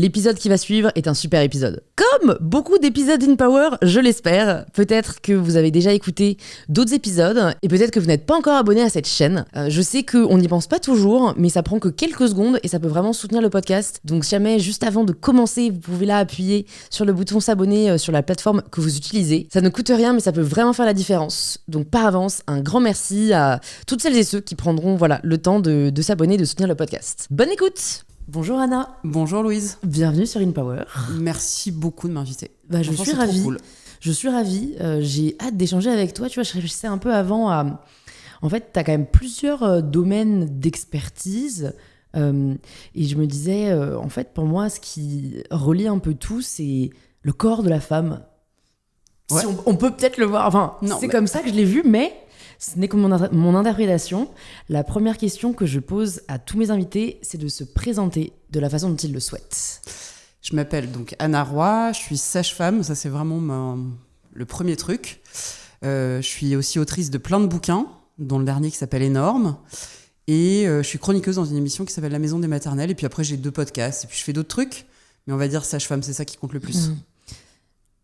L'épisode qui va suivre est un super épisode. Comme beaucoup d'épisodes InPower, je l'espère. Peut-être que vous avez déjà écouté d'autres épisodes et peut-être que vous n'êtes pas encore abonné à cette chaîne. Je sais qu'on n'y pense pas toujours, mais ça prend que quelques secondes et ça peut vraiment soutenir le podcast. Donc si jamais, juste avant de commencer, vous pouvez là appuyer sur le bouton s'abonner sur la plateforme que vous utilisez. Ça ne coûte rien, mais ça peut vraiment faire la différence. Donc par avance, un grand merci à toutes celles et ceux qui prendront le temps de s'abonner, de soutenir le podcast. Bonne écoute! Bonjour Anna. Bonjour Louise. Bienvenue sur InPower. Merci beaucoup de m'inviter. Je suis ravie. Cool. Je suis ravie. J'ai hâte d'échanger avec toi. Tu vois, je réfléchissais un peu avant à... En fait, tu as quand même plusieurs domaines d'expertise. Et je me disais, en fait, pour moi, ce qui relie un peu tout, c'est le corps de la femme. Ouais. Si on peut peut-être le voir. Enfin, non, c'est comme ça que je l'ai vu, mais... Ce n'est que mon interprétation. La première question que je pose à tous mes invités, c'est de se présenter de la façon dont ils le souhaitent. Je m'appelle donc Anna Roy, je suis sage-femme, ça c'est vraiment le premier truc. Je suis aussi autrice de plein de bouquins, dont le dernier qui s'appelle Énorme. Et je suis chroniqueuse dans une émission qui s'appelle La Maison des Maternelles. Et puis après j'ai 2 podcasts, et puis je fais d'autres trucs. Mais on va dire sage-femme, c'est ça qui compte le plus.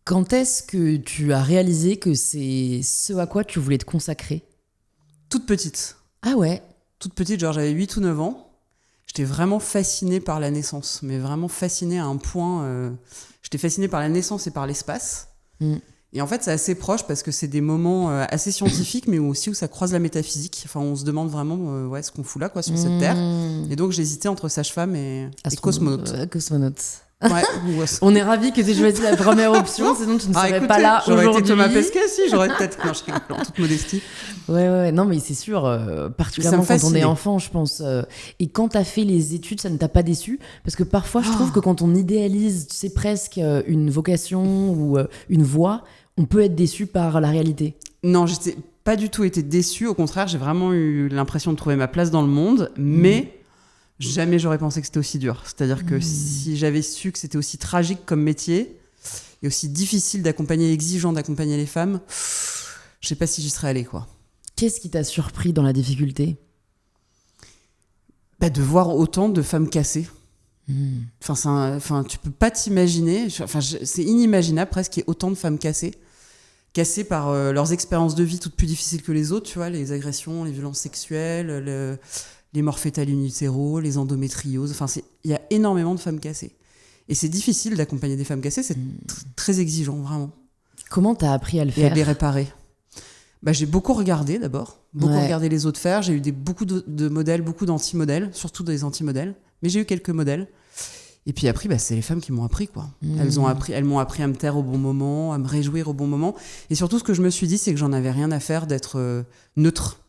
Quand est-ce que tu as réalisé que c'est ce à quoi tu voulais te consacrer ? Toute petite. Ah ouais ? Toute petite, genre j'avais 8 ou 9 ans. J'étais vraiment fascinée par la naissance, mais vraiment fascinée à un point... J'étais fascinée par la naissance et par l'espace. Et en fait, c'est assez proche parce que c'est des moments assez scientifiques, mais aussi où ça croise la métaphysique. Enfin, on se demande vraiment ce qu'on fout là, quoi, sur cette terre. Et donc, j'hésitais entre sage-femme et cosmonaute. Cosmonaute. Ouais. On est ravis que tu aies choisi la première option, sinon tu ne serais pas là j'aurais aujourd'hui. J'aurais été Thomas Pesquet, si, j'aurais peut-être... Non, je rigole, en toute modestie. Ouais, non, mais c'est sûr, particulièrement quand on est enfant, je pense. Et quand t'as fait les études, ça ne t'a pas déçu ? Parce que parfois, je trouve que quand on idéalise, c'est presque une vocation ou une voie, on peut être déçu par la réalité. Non, j'étais pas du tout été déçue. Au contraire, j'ai vraiment eu l'impression de trouver ma place dans le monde, mais... Jamais j'aurais pensé que c'était aussi dur. C'est-à-dire que si j'avais su que c'était aussi tragique comme métier et aussi difficile d'accompagner, exigeant d'accompagner les femmes, je sais pas si j'y serais allée, quoi. Qu'est-ce qui t'a surpris dans la difficulté ? De voir autant de femmes cassées. Tu peux pas t'imaginer. C'est inimaginable presque qu'il y ait autant de femmes cassées par leurs expériences de vie toutes plus difficiles que les autres. Tu vois, les agressions, les violences sexuelles, les morts fétales in utero, les endométrioses. Il y a énormément de femmes cassées. Et c'est difficile d'accompagner des femmes cassées, c'est très exigeant, vraiment. Comment t'as appris à le faire ? Et à les réparer. J'ai beaucoup regardé d'abord, regardé les autres faire. J'ai eu beaucoup de modèles, beaucoup d'anti-modèles, surtout des anti-modèles. Mais j'ai eu quelques modèles. Et puis après, c'est les femmes qui m'ont appris, quoi. Elles m'ont appris à me taire au bon moment, à me réjouir au bon moment. Et surtout, ce que je me suis dit, c'est que j'en avais rien à faire d'être neutre.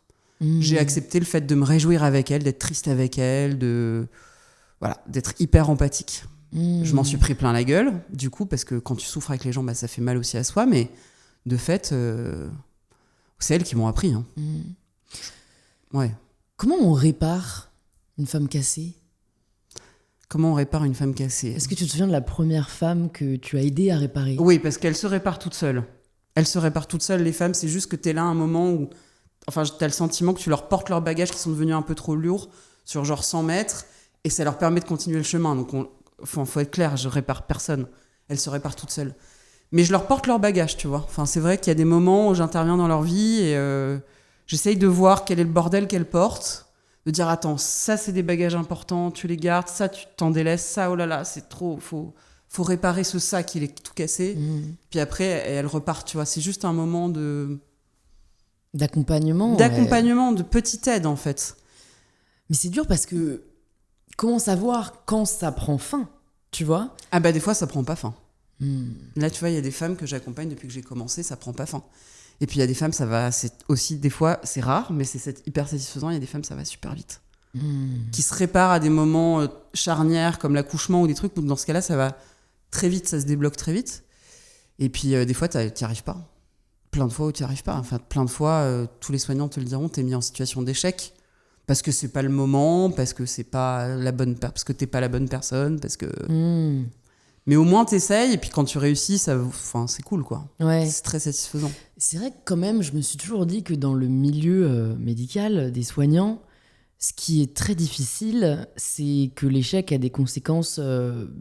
J'ai accepté le fait de me réjouir avec elle, d'être triste avec elle, d'être hyper empathique. Je m'en suis pris plein la gueule, du coup, parce que quand tu souffres avec les gens, ça fait mal aussi à soi, mais de fait, c'est elles qui m'ont appris. Hein. Ouais. Comment on répare une femme cassée ? Comment on répare une femme cassée ? Est-ce que tu te souviens de la première femme que tu as aidée à réparer ? Oui, parce qu'elle se répare toute seule. Elles se réparent toutes seules, les femmes, c'est juste que t'es là à un moment où... t'as le sentiment que tu leur portes leurs bagages qui sont devenus un peu trop lourds sur genre 100 mètres et ça leur permet de continuer le chemin. Donc, faut être clair, je répare personne. Elles se réparent toutes seules. Mais je leur porte leurs bagages, tu vois. C'est vrai qu'il y a des moments où j'interviens dans leur vie et j'essaye de voir quel est le bordel qu'elles portent, de dire, attends, ça, c'est des bagages importants, tu les gardes, ça, tu t'en délaisses, ça, oh là là, c'est trop... Faut réparer ce sac, il est tout cassé. Puis après, elles repartent, tu vois. C'est juste un moment de... D'accompagnement, de petite aide, en fait. Mais c'est dur parce que comment savoir quand ça prend fin, tu vois ? Des fois, ça prend pas fin. Là, tu vois, il y a des femmes que j'accompagne depuis que j'ai commencé, ça prend pas fin. Et puis, il y a des femmes, ça va... C'est aussi, des fois, c'est rare, mais c'est hyper satisfaisant. Il y a des femmes, ça va super vite. Qui se réparent à des moments charnières, comme l'accouchement ou des trucs où, dans ce cas-là, ça va très vite, ça se débloque très vite. Et puis, des fois, t'y arrives pas. Plein de fois où tu n'y arrives pas. Plein de fois, tous les soignants te le diront, t'es mis en situation d'échec parce que c'est pas le moment, parce que c'est pas parce que t'es pas la bonne personne, parce que... Mais au moins t'essayes et puis quand tu réussis, c'est cool, quoi. Ouais. C'est très satisfaisant. C'est vrai que quand même, je me suis toujours dit que dans le milieu médical des soignants, Ce qui est très difficile, c'est que l'échec a des conséquences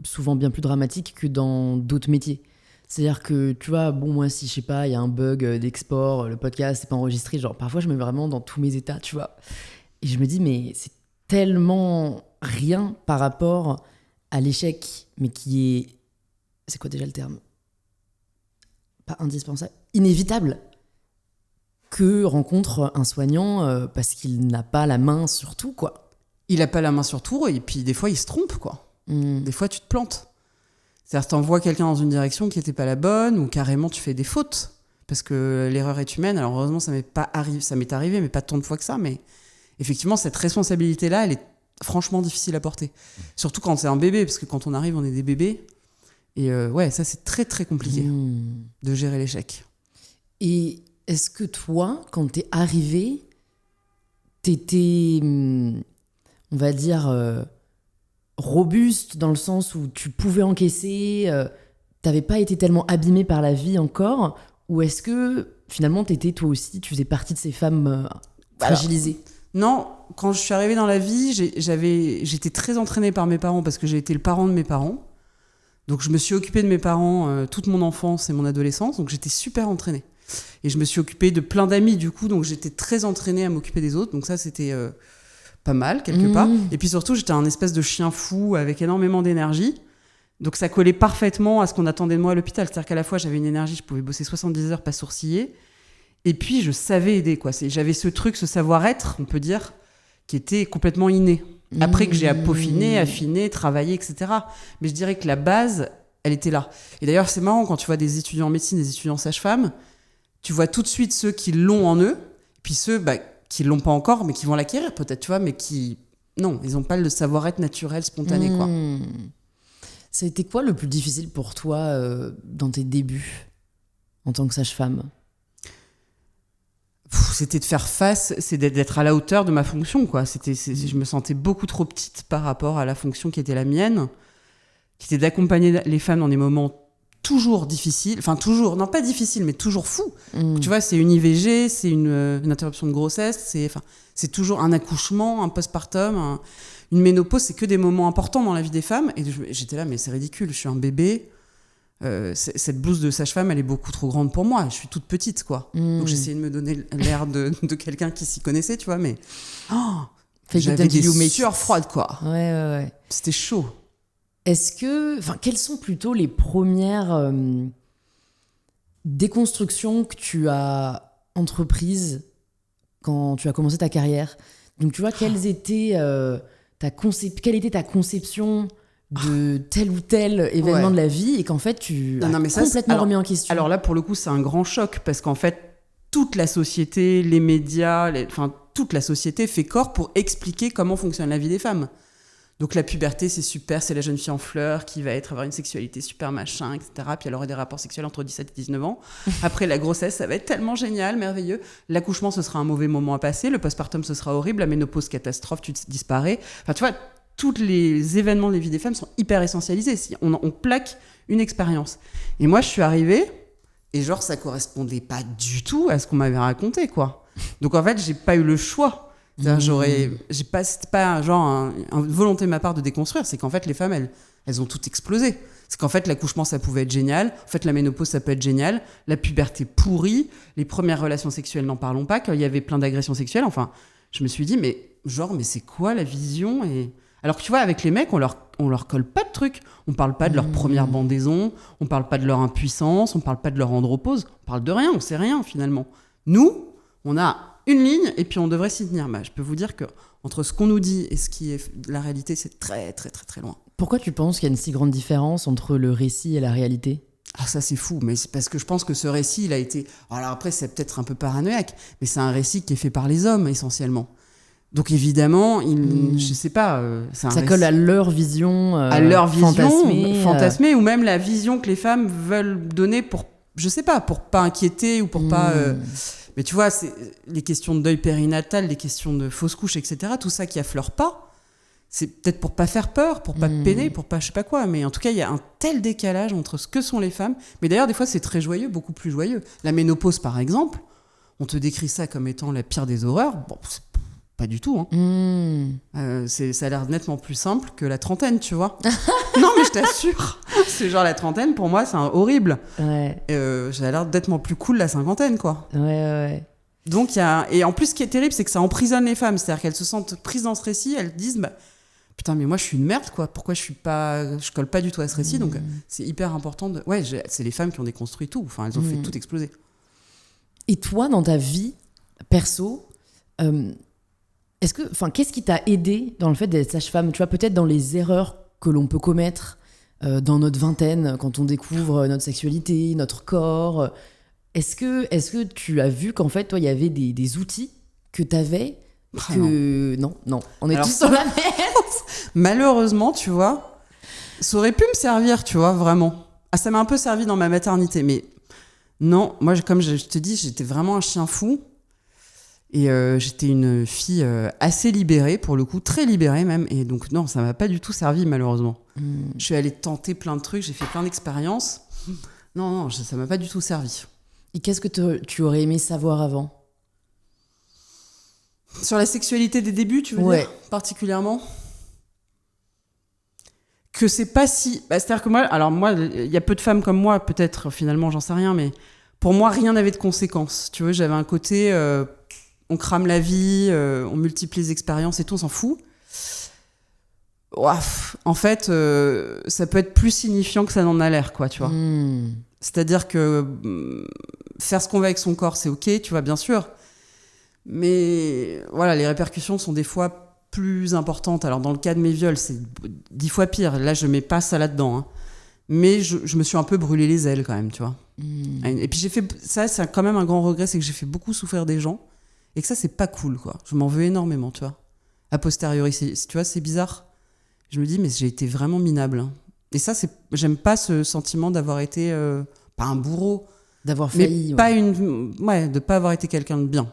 souvent bien plus dramatiques que dans d'autres métiers. C'est-à-dire que, tu vois, bon, moi, si, je sais pas, il y a un bug d'export, le podcast n'est pas enregistré, genre, parfois, je me mets vraiment dans tous mes états, tu vois. Et je me dis, mais c'est tellement rien par rapport à l'échec, mais qui est... C'est quoi déjà le terme ? Pas indispensable, inévitable, que rencontre un soignant parce qu'il n'a pas la main sur tout, quoi. Il n'a pas la main sur tout, et puis des fois, il se trompe, quoi. Des fois, tu te plantes. C'est-à-dire, t'envoies quelqu'un dans une direction qui n'était pas la bonne, ou carrément, tu fais des fautes. Parce que l'erreur est humaine. Alors, heureusement, ça m'est arrivé, mais pas tant de fois que ça. Mais effectivement, cette responsabilité-là, elle est franchement difficile à porter. Surtout quand c'est un bébé, parce que quand on arrive, on est des bébés. Et ouais, ça, c'est très, très compliqué de gérer l'échec. Et est-ce que toi, quand t'es arrivé, t'étais, on va dire, robuste dans le sens où tu pouvais encaisser, t'avais pas été tellement abîmé par la vie encore, ou est-ce que finalement t'étais toi aussi, tu faisais partie de ces femmes fragilisées ? Non, quand je suis arrivée dans la vie, j'étais très entraînée par mes parents parce que j'ai été le parent de mes parents. Donc je me suis occupée de mes parents toute mon enfance et mon adolescence, donc j'étais super entraînée. Et je me suis occupée de plein d'amis du coup, donc j'étais très entraînée à m'occuper des autres, donc ça c'était pas mal quelque part. Et puis surtout j'étais un espèce de chien fou avec énormément d'énergie, donc ça collait parfaitement à ce qu'on attendait de moi à l'hôpital, c'est-à-dire qu'à la fois j'avais une énergie, je pouvais bosser 70 heures pas sourciller, et puis je savais aider, quoi. J'avais ce truc, ce savoir-être, on peut dire, qui était complètement inné. Après que j'ai peaufiné, affiné, travaillé, etc. Mais je dirais que la base, elle était là. Et d'ailleurs, c'est marrant, quand tu vois des étudiants en médecine, des étudiants sages-femmes, tu vois tout de suite ceux qui l'ont en eux, puis ceux qui l'ont pas encore, mais qui vont l'acquérir peut-être, tu vois, mais qui... Non, ils n'ont pas le savoir-être naturel, spontané, quoi. Ça a été quoi le plus difficile pour toi dans tes débuts en tant que sage-femme ? C'était de faire face, c'est d'être à la hauteur de ma fonction, quoi. Je me sentais beaucoup trop petite par rapport à la fonction qui était la mienne, qui était d'accompagner les femmes dans des moments toujours difficiles, enfin toujours, non pas difficiles, mais toujours fous. Tu vois, c'est une IVG, c'est une interruption de grossesse, c'est toujours un accouchement, un postpartum, une ménopause, c'est que des moments importants dans la vie des femmes. Et j'étais là, mais c'est ridicule, je suis un bébé. Cette blouse de sage-femme, elle est beaucoup trop grande pour moi. Je suis toute petite, quoi. Donc j'essayais de me donner l'air de quelqu'un qui s'y connaissait, tu vois, mais j'avais des sueurs froides, quoi. Ouais. C'était chaud. Quelles sont plutôt les premières déconstructions que tu as entreprises quand tu as commencé ta carrière ? Donc tu vois, quelle était ta conception de tel ou tel événement de la vie, et qu'en fait tu as complètement remis en question. Alors là, pour le coup, c'est un grand choc, parce qu'en fait, toute la société, les médias, toute la société fait corps pour expliquer comment fonctionne la vie des femmes. Donc la puberté, c'est super, c'est la jeune fille en fleurs qui va avoir une sexualité super machin, etc. Puis elle aurait des rapports sexuels entre 17 et 19 ans. Après, la grossesse, ça va être tellement génial, merveilleux. L'accouchement, ce sera un mauvais moment à passer. Le postpartum, ce sera horrible. La ménopause, catastrophe, tu disparais. Enfin, tu vois, tous les événements de la vie des femmes sont hyper essentialisés. On plaque une expérience. Et moi, je suis arrivée, et genre, ça correspondait pas du tout à ce qu'on m'avait raconté, quoi. Donc en fait, j'ai pas eu le choix. C'était pas genre une volonté de ma part de déconstruire, c'est qu'en fait les femmes elles ont tout explosé. C'est qu'en fait l'accouchement ça pouvait être génial, en fait la ménopause ça peut être génial, la puberté pourrie, les premières relations sexuelles n'en parlons pas, quand il y avait plein d'agressions sexuelles, enfin je me suis dit mais c'est quoi la vision ? Et alors que tu vois, avec les mecs on leur colle pas de trucs, on parle pas de leur première bandaison, on parle pas de leur impuissance, on parle pas de leur andropause, on parle de rien, on sait rien finalement. Nous on a une ligne, et puis on devrait s'y tenir. Je peux vous dire que entre ce qu'on nous dit et ce qui est la réalité, c'est très, très, très, très loin. Pourquoi tu penses qu'il y a une si grande différence entre le récit et la réalité ? Ah, ça, c'est fou, mais c'est parce que je pense que ce récit, il a été... Alors après, c'est peut-être un peu paranoïaque, mais c'est un récit qui est fait par les hommes, essentiellement. Donc évidemment, je sais pas... ça colle à leur vision à leur vision fantasmée, ou même la vision que les femmes veulent donner pour, je sais pas, pour pas inquiéter ou pour pas... Mais tu vois, c'est les questions de deuil périnatal, les questions de fausse couche, etc., tout ça qui affleure pas, c'est peut-être pour pas faire peur, pour pas peiner, pour pas je sais pas quoi. Mais en tout cas, il y a un tel décalage entre ce que sont les femmes. Mais d'ailleurs, des fois, c'est très joyeux, beaucoup plus joyeux. La ménopause, par exemple, on te décrit ça comme étant la pire des horreurs. Bon, Pas du tout, hein. Ça a l'air nettement plus simple que la trentaine, tu vois. Non, mais je t'assure. C'est genre la trentaine, pour moi, c'est horrible. Ouais. Ça a l'air nettement plus cool la cinquantaine, quoi. Ouais. Donc, et en plus, ce qui est terrible, c'est que ça emprisonne les femmes. C'est-à-dire qu'elles se sentent prises dans ce récit, elles disent, bah, putain, mais moi, je suis une merde, quoi. Pourquoi je colle pas du tout à ce récit? Donc, c'est hyper important de... Ouais, c'est les femmes qui ont déconstruit tout. Enfin, elles ont fait tout exploser. Et toi, dans ta vie perso, qu'est-ce qui t'a aidé dans le fait d'être sage-femme? Tu vois, peut-être dans les erreurs que l'on peut commettre dans notre vingtaine, quand on découvre notre sexualité, notre corps. Est-ce que tu as vu qu'en fait, toi, il y avait des outils que t'avais que... Non, on est tous sur la merde. Malheureusement, tu vois, ça aurait pu me servir, tu vois, vraiment. Ah, ça m'a un peu servi dans ma maternité, mais non, moi, comme je te dis, j'étais vraiment un chien fou. Et j'étais une fille assez libérée, pour le coup, très libérée même. Et donc, non, ça m'a pas du tout servi, malheureusement. Je suis allée tenter plein de trucs, j'ai fait plein d'expériences. Non, ça m'a pas du tout servi. Et qu'est-ce que tu aurais aimé savoir avant? Sur la sexualité des débuts, tu veux dire, particulièrement? Que c'est pas si... c'est-à-dire que moi, il y a peu de femmes comme moi, peut-être, finalement, j'en sais rien, mais pour moi, rien n'avait de conséquences. Tu vois, j'avais un côté... on crame la vie, on multiplie les expériences et tout, on s'en fout. Ouaf, en fait, ça peut être plus signifiant que ça n'en a l'air, quoi, tu vois. C'est-à-dire que faire ce qu'on veut avec son corps, c'est ok, tu vois, bien sûr. Mais voilà, les répercussions sont des fois plus importantes. Alors, dans le cas de mes viols, c'est 10 fois pire. Là, je mets pas ça là-dedans. Hein. Mais je me suis un peu brûlé les ailes, quand même, tu vois. Et puis, j'ai fait... Ça, c'est quand même un grand regret, c'est que j'ai fait beaucoup souffrir des gens. Et que ça, c'est pas cool, quoi. Je m'en veux énormément, tu vois. A posteriori, tu vois, c'est bizarre. Je me dis, mais j'ai été vraiment minable. Hein. Et ça, j'aime pas ce sentiment d'avoir été, pas un bourreau. D'avoir failli. Mais pas de pas avoir été quelqu'un de bien.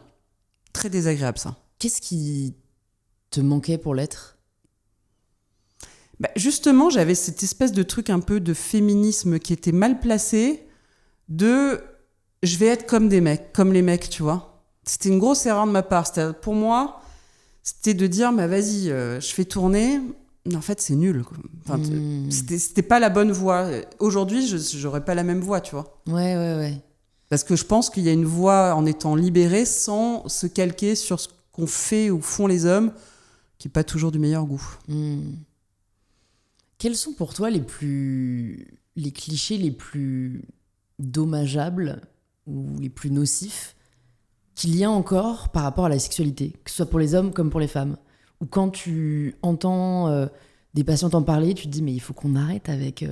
Très désagréable, ça. Qu'est-ce qui te manquait pour l'être? Justement, j'avais cette espèce de truc un peu de féminisme qui était mal placé, je vais être comme des mecs, comme les mecs, tu vois. C'était une grosse erreur de ma part. Pour moi, c'était de dire, vas-y, je fais tourner. Mais en fait, c'est nul. Quoi. Enfin, c'était pas la bonne voie. Aujourd'hui, j'aurais pas la même voie, tu vois. Ouais. Parce que je pense qu'il y a une voie en étant libéré sans se calquer sur ce qu'on fait ou font les hommes, qui n'est pas toujours du meilleur goût. Quels sont pour toi les clichés les plus dommageables ou les plus nocifs qu'il y a encore par rapport à la sexualité, que ce soit pour les hommes comme pour les femmes? Ou quand tu entends des patientes en parler, tu te dis mais il faut qu'on arrête avec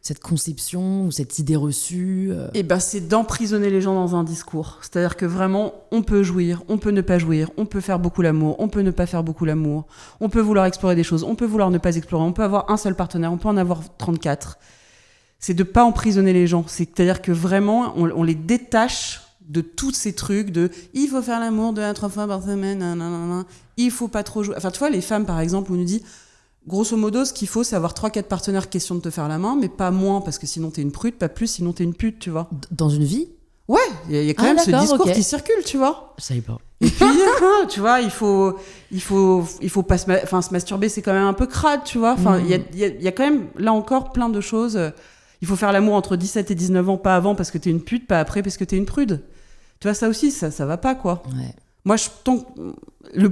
cette conception ou cette idée reçue. C'est d'emprisonner les gens dans un discours. C'est-à-dire que vraiment, on peut jouir, on peut ne pas jouir, on peut faire beaucoup l'amour, on peut ne pas faire beaucoup l'amour, on peut vouloir explorer des choses, on peut vouloir ne pas explorer, on peut avoir un seul partenaire, on peut en avoir 34. C'est de pas emprisonner les gens. C'est-à-dire que vraiment, on les détache de tous ces trucs de il faut faire l'amour 2 à 3 fois par semaine, nanana, il faut pas trop jouer. Enfin, tu vois, les femmes, par exemple, on nous dit grosso modo, ce qu'il faut, c'est avoir 3-4 partenaires question de te faire la main, mais pas moins, parce que sinon t'es une prude, pas plus, sinon t'es une pute, tu vois. Dans une vie? Ouais, il y a quand même ce discours qui circule, tu vois. Je savais pas. Et puis, tu vois, il faut pas se masturber, c'est quand même un peu crade, tu vois. Enfin, il y a quand même, là encore, plein de choses. Il faut faire l'amour entre 17 et 19 ans, pas avant parce que t'es une pute, pas après parce que t'es une prude. Tu vois, ça aussi, ça va pas, quoi. Ouais. Moi,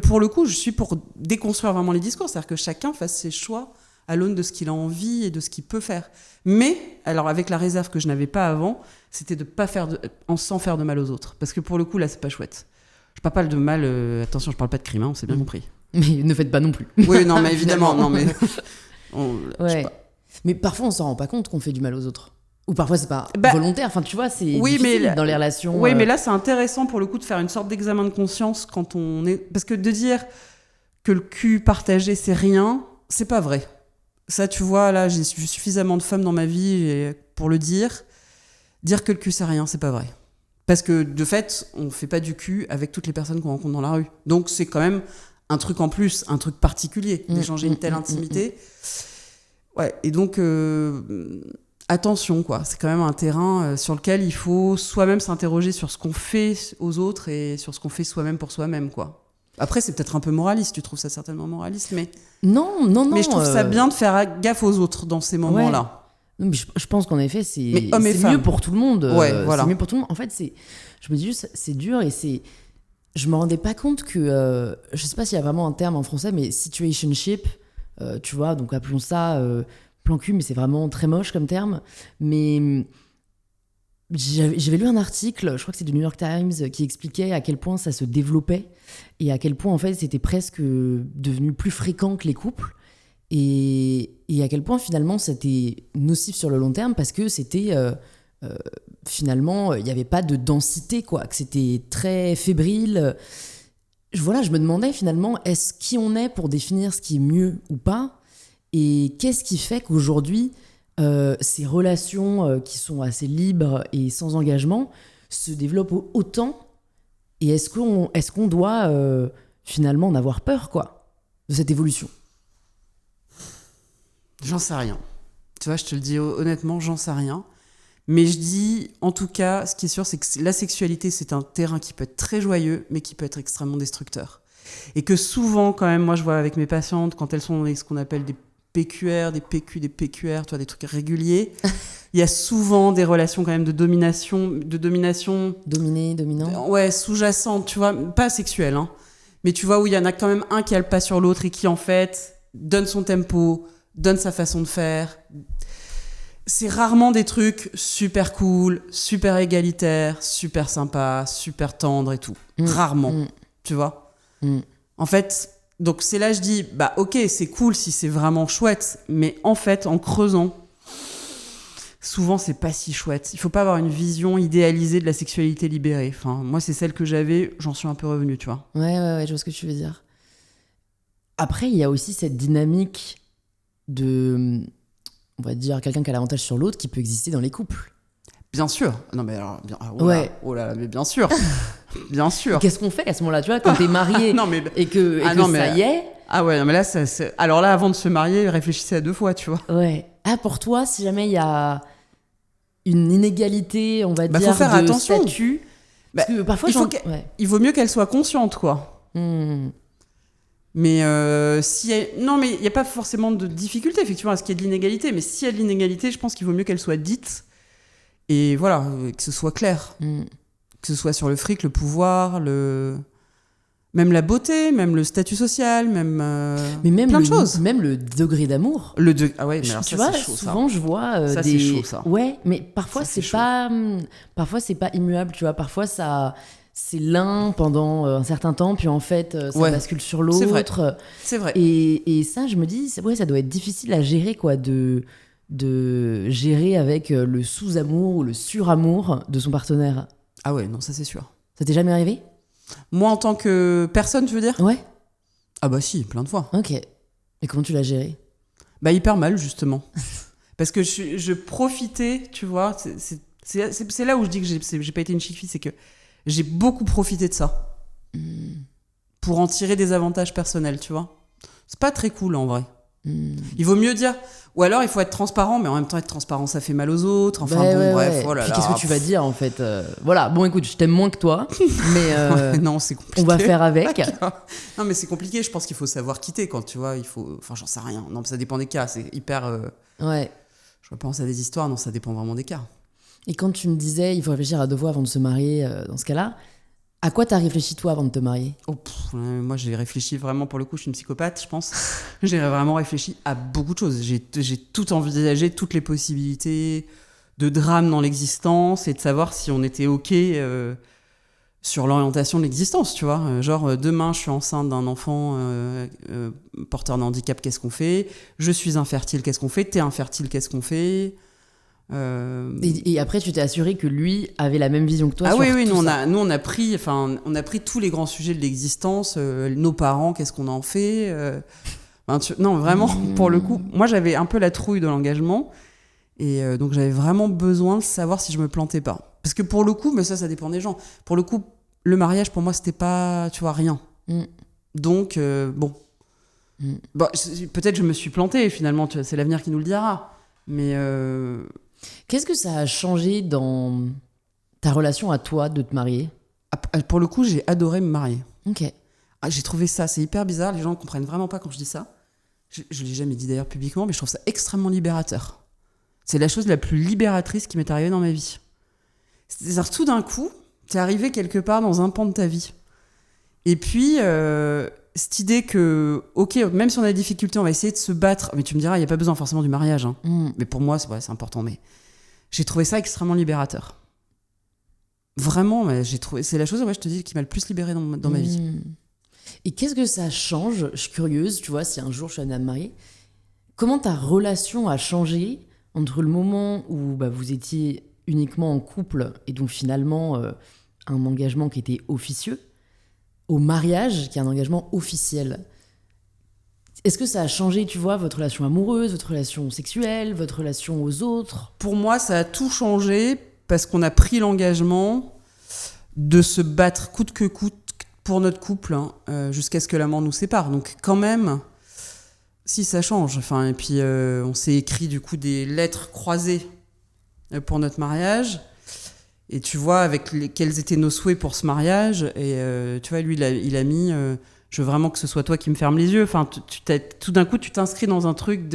pour le coup, je suis pour déconstruire vraiment les discours, c'est-à-dire que chacun fasse ses choix à l'aune de ce qu'il a envie et de ce qu'il peut faire. Mais, alors avec la réserve que je n'avais pas avant, c'était de pas faire sans faire de mal aux autres. Parce que pour le coup, là, c'est pas chouette. Je parle pas de mal, attention, je parle pas de crime, hein, on s'est bien compris. Mais ne faites pas non plus. Oui, non, mais évidemment, non, mais... Je sais pas. Mais parfois, on s'en rend pas compte qu'on fait du mal aux autres. Ou parfois, c'est pas volontaire. Enfin, tu vois, c'est difficile dans les relations. Oui, mais là, c'est intéressant pour le coup de faire une sorte d'examen de conscience quand on est... Parce que de dire que le cul partagé, c'est rien, c'est pas vrai. Ça, tu vois, là, j'ai suffisamment de femmes dans ma vie pour le dire. Dire que le cul, c'est rien, c'est pas vrai. Parce que, de fait, on fait pas du cul avec toutes les personnes qu'on rencontre dans la rue. Donc, c'est quand même un truc en plus, un truc particulier, d'échanger une telle intimité. Ouais, et donc... attention, quoi. C'est quand même un terrain sur lequel il faut soi-même s'interroger sur ce qu'on fait aux autres et sur ce qu'on fait soi-même pour soi-même, quoi. Après, c'est peut-être un peu moraliste, tu trouves ça certainement moraliste, mais Non. mais je trouve ça bien de faire gaffe aux autres dans ces moments-là. Non, mais je pense qu'en effet, c'est hommes et mieux femmes. pour tout le monde. Ouais, voilà. C'est mieux pour tout le monde. En fait, je me dis juste, c'est dur et je me rendais pas compte que, je sais pas s'il y a vraiment un terme en français, mais situationship, tu vois, donc appelons ça plan cul, mais c'est vraiment très moche comme terme. Mais j'avais lu un article, je crois que c'est du New York Times, qui expliquait à quel point ça se développait et à quel point en fait c'était presque devenu plus fréquent que les couples et à quel point finalement c'était nocif sur le long terme parce que c'était finalement il n'y avait pas de densité quoi, que c'était très fébrile. Voilà, je me demandais finalement est-ce qui on est pour définir ce qui est mieux ou pas et qu'est-ce qui fait qu'aujourd'hui ces relations qui sont assez libres et sans engagement se développent autant et est-ce qu'on doit finalement en avoir peur quoi de cette évolution? J'en sais rien. Tu vois, je te le dis honnêtement, j'en sais rien. Mais je dis, en tout cas, ce qui est sûr, c'est que la sexualité, c'est un terrain qui peut être très joyeux, mais qui peut être extrêmement destructeur. Et que souvent, quand même, moi, je vois avec mes patientes, quand elles sont dans ce qu'on appelle des PQR, des PQ, des PQR, tu vois, des trucs réguliers, il y a souvent des relations quand même de domination. Dominé, dominant. Ouais, sous-jacente, tu vois, pas sexuelle, hein. Mais tu vois, où il y en a quand même un qui a le pas sur l'autre et qui, en fait, donne son tempo, donne sa façon de faire. C'est rarement des trucs super cool, super égalitaires, super sympas, super tendres et tout. Rarement, tu vois. En fait, donc c'est là je dis, bah ok, c'est cool si c'est vraiment chouette, mais en fait, en creusant, souvent c'est pas si chouette. Il faut pas avoir une vision idéalisée de la sexualité libérée. Enfin, moi c'est celle que j'avais, j'en suis un peu revenue, tu vois. Ouais, je vois ce que tu veux dire. Après, il y a aussi cette dynamique de, on va dire, quelqu'un qui a l'avantage sur l'autre qui peut exister dans les couples. Bien sûr. Non mais alors, ouais. Oh là, mais bien sûr. Bien sûr. Qu'est-ce qu'on fait à ce moment-là, tu vois, quand t'es marié non, mais... et que ça y est. Ah ouais, non mais là, alors là, avant de se marier, réfléchissez à 2 fois, tu vois. Ouais. Ah, pour toi, si jamais il y a une inégalité, on va dire, faut faire de attention. statut, parce que parfois, il vaut mieux qu'elle soit consciente, quoi. Mais non, mais il n'y a pas forcément de difficulté, effectivement, à ce qu'il y ait de l'inégalité. Mais s'il y a de l'inégalité, je pense qu'il vaut mieux qu'elle soit dite. Et voilà, que ce soit clair. Que ce soit sur le fric, le pouvoir, même la beauté, même le statut social, même mais même plein de choses. Même le degré d'amour. Ah ouais, mais alors tu ça, vois, c'est chaud, souvent ça. je vois ça, c'est chaud, ça. Ouais, mais parfois c'est pas immuable, tu vois. Parfois c'est l'un pendant un certain temps, puis en fait ça bascule sur l'autre. C'est vrai. Et ça, je me dis, ça doit être difficile à gérer, quoi, de gérer avec le sous-amour ou le sur-amour de son partenaire. Ah ouais, non, ça c'est sûr. Ça t'est jamais arrivé ? Moi, en tant que personne, tu veux dire ? Ouais. Ah bah si, plein de fois. Ok. Et comment tu l'as géré ? Bah hyper mal, justement. Parce que je profitais, tu vois, c'est là où je dis que j'ai pas été une chic fille, c'est que j'ai beaucoup profité de ça. Pour en tirer des avantages personnels, tu vois. C'est pas très cool, en vrai. Il vaut mieux dire... Ou alors, il faut être transparent, mais en même temps, être transparent, ça fait mal aux autres. Enfin, bref, oh là Puis là. qu'est-ce que tu vas dire, en fait Voilà, bon, écoute, je t'aime moins que toi, mais non, c'est compliqué. on va faire avec. Non, mais c'est compliqué. Je pense qu'il faut savoir quitter quand, tu vois, il faut... Enfin, j'en sais rien. Non, ça dépend des cas. C'est hyper... Ouais. Je repense à des histoires. Non, ça dépend vraiment des cas. Et quand tu me disais, il faut réfléchir à 2 fois avant de se marier, dans ce cas-là, à quoi t'as réfléchi, toi, avant de te marier ? Moi, j'ai réfléchi vraiment, pour le coup, je suis une psychopathe, je pense. J'ai vraiment réfléchi à beaucoup de choses. J'ai tout envisagé, toutes les possibilités de drame dans l'existence et de savoir si on était OK sur l'orientation de l'existence, tu vois. Genre, demain, je suis enceinte d'un enfant porteur de handicap, qu'est-ce qu'on fait ? Je suis infertile, qu'est-ce qu'on fait ? T'es infertile, qu'est-ce qu'on fait ? Et après, tu t'es assuré que lui avait la même vision que toi. Ah sur oui, tout ça. on a pris tous les grands sujets de l'existence, nos parents, qu'est-ce qu'on en fait non, vraiment, pour le coup, moi j'avais un peu la trouille de l'engagement, et donc j'avais vraiment besoin de savoir si je me plantais pas. Parce que pour le coup, mais ça dépend des gens, pour le coup, le mariage pour moi c'était pas, tu vois, rien. Donc, bon, peut-être je me suis plantée finalement, tu vois, c'est l'avenir qui nous le dira, mais... Qu'est-ce que ça a changé dans ta relation à toi de te marier ? Pour le coup, j'ai adoré me marier. Ok. J'ai trouvé ça, c'est hyper bizarre, les gens ne comprennent vraiment pas quand je dis ça. Je l'ai jamais dit d'ailleurs publiquement, mais je trouve ça extrêmement libérateur. C'est la chose la plus libératrice qui m'est arrivée dans ma vie. C'est-à-dire, tout d'un coup, t'es arrivé quelque part dans un pan de ta vie. Et puis, cette idée que, ok, même si on a des difficultés, on va essayer de se battre. Mais tu me diras, il n'y a pas besoin forcément du mariage. Hein. Mais pour moi, c'est important. Mais j'ai trouvé ça extrêmement libérateur. Vraiment, c'est la chose, je te dis, qui m'a le plus libérée dans ma vie. Et qu'est-ce que ça change? Je suis curieuse, tu vois, si un jour je suis amenée à me marier, comment ta relation a changé entre le moment où vous étiez uniquement en couple et donc finalement un engagement qui était officieux, au mariage qui est un engagement officiel? Est-ce que ça a changé, tu vois, votre relation amoureuse, votre relation sexuelle, votre relation aux autres? Pour moi, ça a tout changé parce qu'on a pris l'engagement de se battre coûte que coûte pour notre couple, jusqu'à ce que la mort nous sépare. Donc quand même, si ça change. Enfin, et puis on s'est écrit du coup des lettres croisées pour notre mariage. Et tu vois quels étaient nos souhaits pour ce mariage. Et tu vois, lui, il a mis je veux vraiment que ce soit toi qui me ferme les yeux. Enfin, tout d'un coup, tu t'inscris dans un truc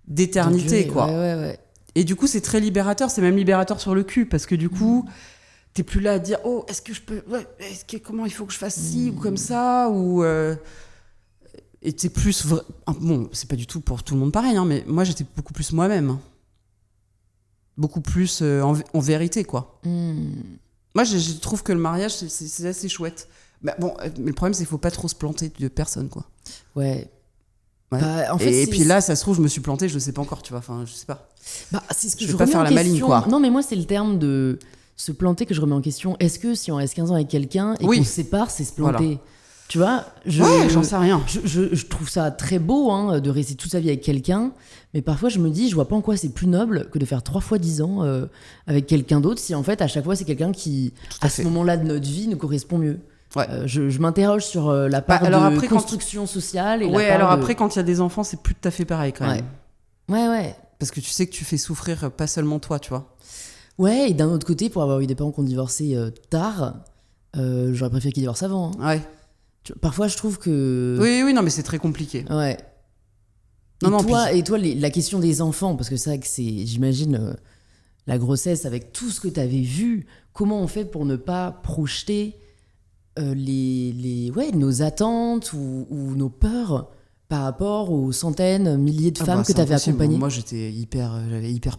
d'éternité, quoi. Ouais. Et du coup, c'est très libérateur. C'est même libérateur sur le cul parce que du coup, t'es plus là à dire oh, est-ce que je peux, comment il faut que je fasse ci ou comme ça, ou et t'es plus bon, c'est pas du tout pour tout le monde pareil, hein, mais moi j'étais beaucoup plus moi-même, beaucoup plus en vérité, quoi. Moi je trouve que le mariage c'est assez chouette. Mais le problème c'est qu'il faut pas trop se planter de personne, quoi. Ouais. En fait, et puis là, ça se trouve, je me suis plantée, je ne sais pas encore, tu vois. Enfin, je sais pas. C'est ce que je vais pas faire la maligne, quoi. Non, mais moi, c'est le terme de se planter que je remets en question. Est-ce que si on reste 15 ans avec quelqu'un et qu'on se sépare, c'est se planter? Voilà. Tu vois, j'en sais rien. Je trouve ça très beau, hein, de rester toute sa vie avec quelqu'un, mais parfois je me dis, je vois pas en quoi c'est plus noble que de faire 3 fois 10 ans avec quelqu'un d'autre, si en fait à chaque fois c'est quelqu'un qui, à ce moment-là de notre vie, nous correspond mieux. Ouais. Je m'interroge sur la part de construction sociale. Et après, quand il y a des enfants, c'est plus tout à fait pareil, quand même. Ouais. Parce que tu sais que tu fais souffrir pas seulement toi, tu vois. Ouais, et d'un autre côté, pour avoir eu des parents qui ont divorcé tard, j'aurais préféré qu'ils divorcent avant. Hein. Ouais. Parfois, je trouve que... Oui, non, mais c'est très compliqué. Ouais. Et toi, la question des enfants, parce que c'est vrai que c'est, j'imagine, la grossesse, avec tout ce que tu avais vu, comment on fait pour ne pas projeter nos attentes ou nos peurs par rapport aux centaines, milliers de femmes que tu avais accompagnées? Moi, j'avais hyper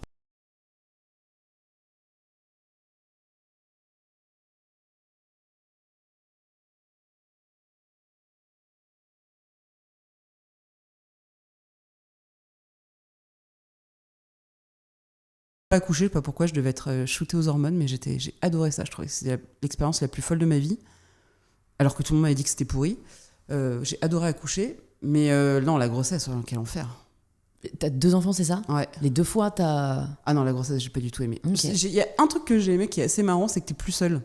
pas accouché, pas pourquoi, je devais être shootée aux hormones, mais j'ai adoré ça. Je trouvais que c'était l'expérience la plus folle de ma vie, alors que tout le monde m'avait dit que c'était pourri. J'ai adoré accoucher, mais non, la grossesse, quel enfer. T'as 2 enfants, c'est ça? Ouais. Les 2 fois, t'as... Ah non, la grossesse, j'ai pas du tout aimé. Okay. Il y a un truc que j'ai aimé qui est assez marrant, c'est que t'es plus seule.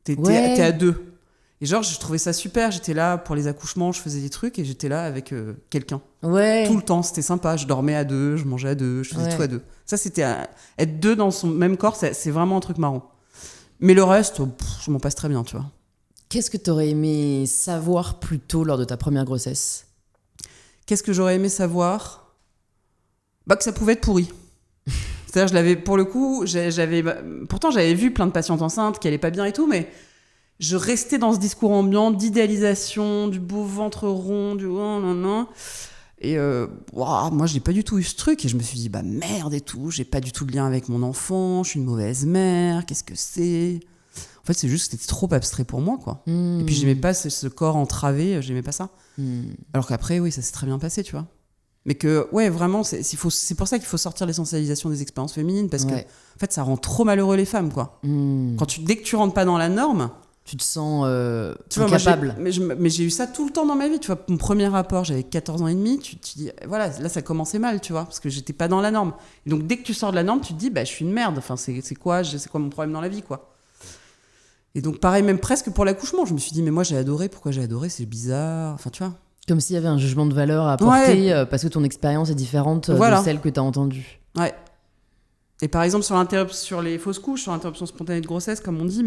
T'es à 2. Et genre, je trouvais ça super. J'étais là pour les accouchements, je faisais des trucs et j'étais là avec quelqu'un. Ouais. Tout le temps, c'était sympa. Je dormais à 2, je mangeais à 2, je faisais tout à 2. Ça, c'était être 2 dans son même corps, c'est vraiment un truc marrant. Mais le reste, je m'en passe très bien, tu vois. Qu'est-ce que t'aurais aimé savoir plus tôt lors de ta première grossesse? Qu'est-ce que j'aurais aimé savoir? Que ça pouvait être pourri. C'est-à-dire, pour le coup, pourtant j'avais vu plein de patientes enceintes qui allaient pas bien et tout, mais je restais dans ce discours ambiant d'idéalisation, du beau ventre rond, du non. Et moi, j'ai pas du tout eu ce truc. Et je me suis dit, merde et tout, j'ai pas du tout de lien avec mon enfant, je suis une mauvaise mère, qu'est-ce que c'est? En fait, c'est juste que c'était trop abstrait pour moi, quoi. Et puis, j'aimais pas ce corps entravé, j'aimais pas ça. Alors qu'après, oui, ça s'est très bien passé, tu vois. Mais que, ouais, vraiment, c'est pour ça qu'il faut sortir l'essentialisation des expériences féminines, parce que, en fait, ça rend trop malheureux les femmes, quoi. Dès que tu rentres pas dans la norme, tu te sens incapable. Mais j'ai eu ça tout le temps dans ma vie, tu vois. Mon premier rapport, j'avais 14 ans et demi, tu te dis, voilà, là, ça commençait mal, tu vois, parce que j'étais pas dans la norme. Et donc, dès que tu sors de la norme, tu te dis, je suis une merde, enfin, c'est quoi mon problème dans la vie, quoi. Et donc, pareil, même presque pour l'accouchement, je me suis dit, mais moi, j'ai adoré, pourquoi j'ai adoré, c'est bizarre, enfin, tu vois. Comme s'il y avait un jugement de valeur à apporter parce que ton expérience est différente de celle que tu as entendue. Ouais. Et par exemple, sur les fausses couches, sur l'interruption spontanée de grossesse, comme on dit,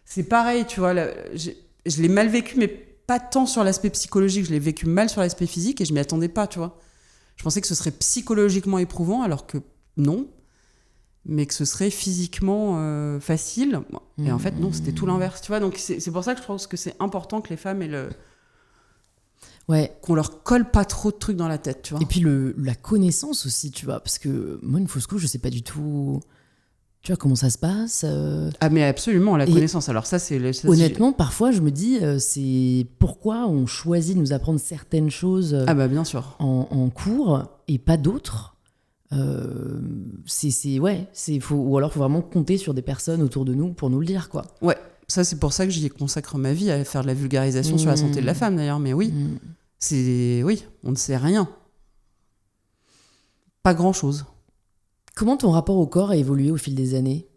c'est pareil, tu vois. Je l'ai mal vécu, mais pas tant sur l'aspect psychologique, je l'ai vécu mal sur l'aspect physique et je m'y attendais pas, tu vois. Je pensais que ce serait psychologiquement éprouvant, alors que non, mais que ce serait physiquement facile. Et en fait, non, c'était tout l'inverse, tu vois. Donc c'est pour ça que je pense que c'est important que les femmes aient qu'on leur colle pas trop de trucs dans la tête, tu vois. Et puis la connaissance aussi, tu vois, parce que moi, une fausse couche, je sais pas du tout, tu vois, comment ça se passe. Ah, mais absolument, la connaissance. Alors ça, honnêtement, parfois, je me dis, c'est pourquoi on choisit de nous apprendre certaines choses ah bah, bien sûr. En cours et pas d'autres. Ou alors faut vraiment compter sur des personnes autour de nous pour nous le dire, quoi. Ouais, ça c'est pour ça que j'y consacre ma vie, à faire de la vulgarisation sur la santé de la femme d'ailleurs, mais oui, on ne sait rien. Pas grand chose. Comment ton rapport au corps a évolué au fil des années ?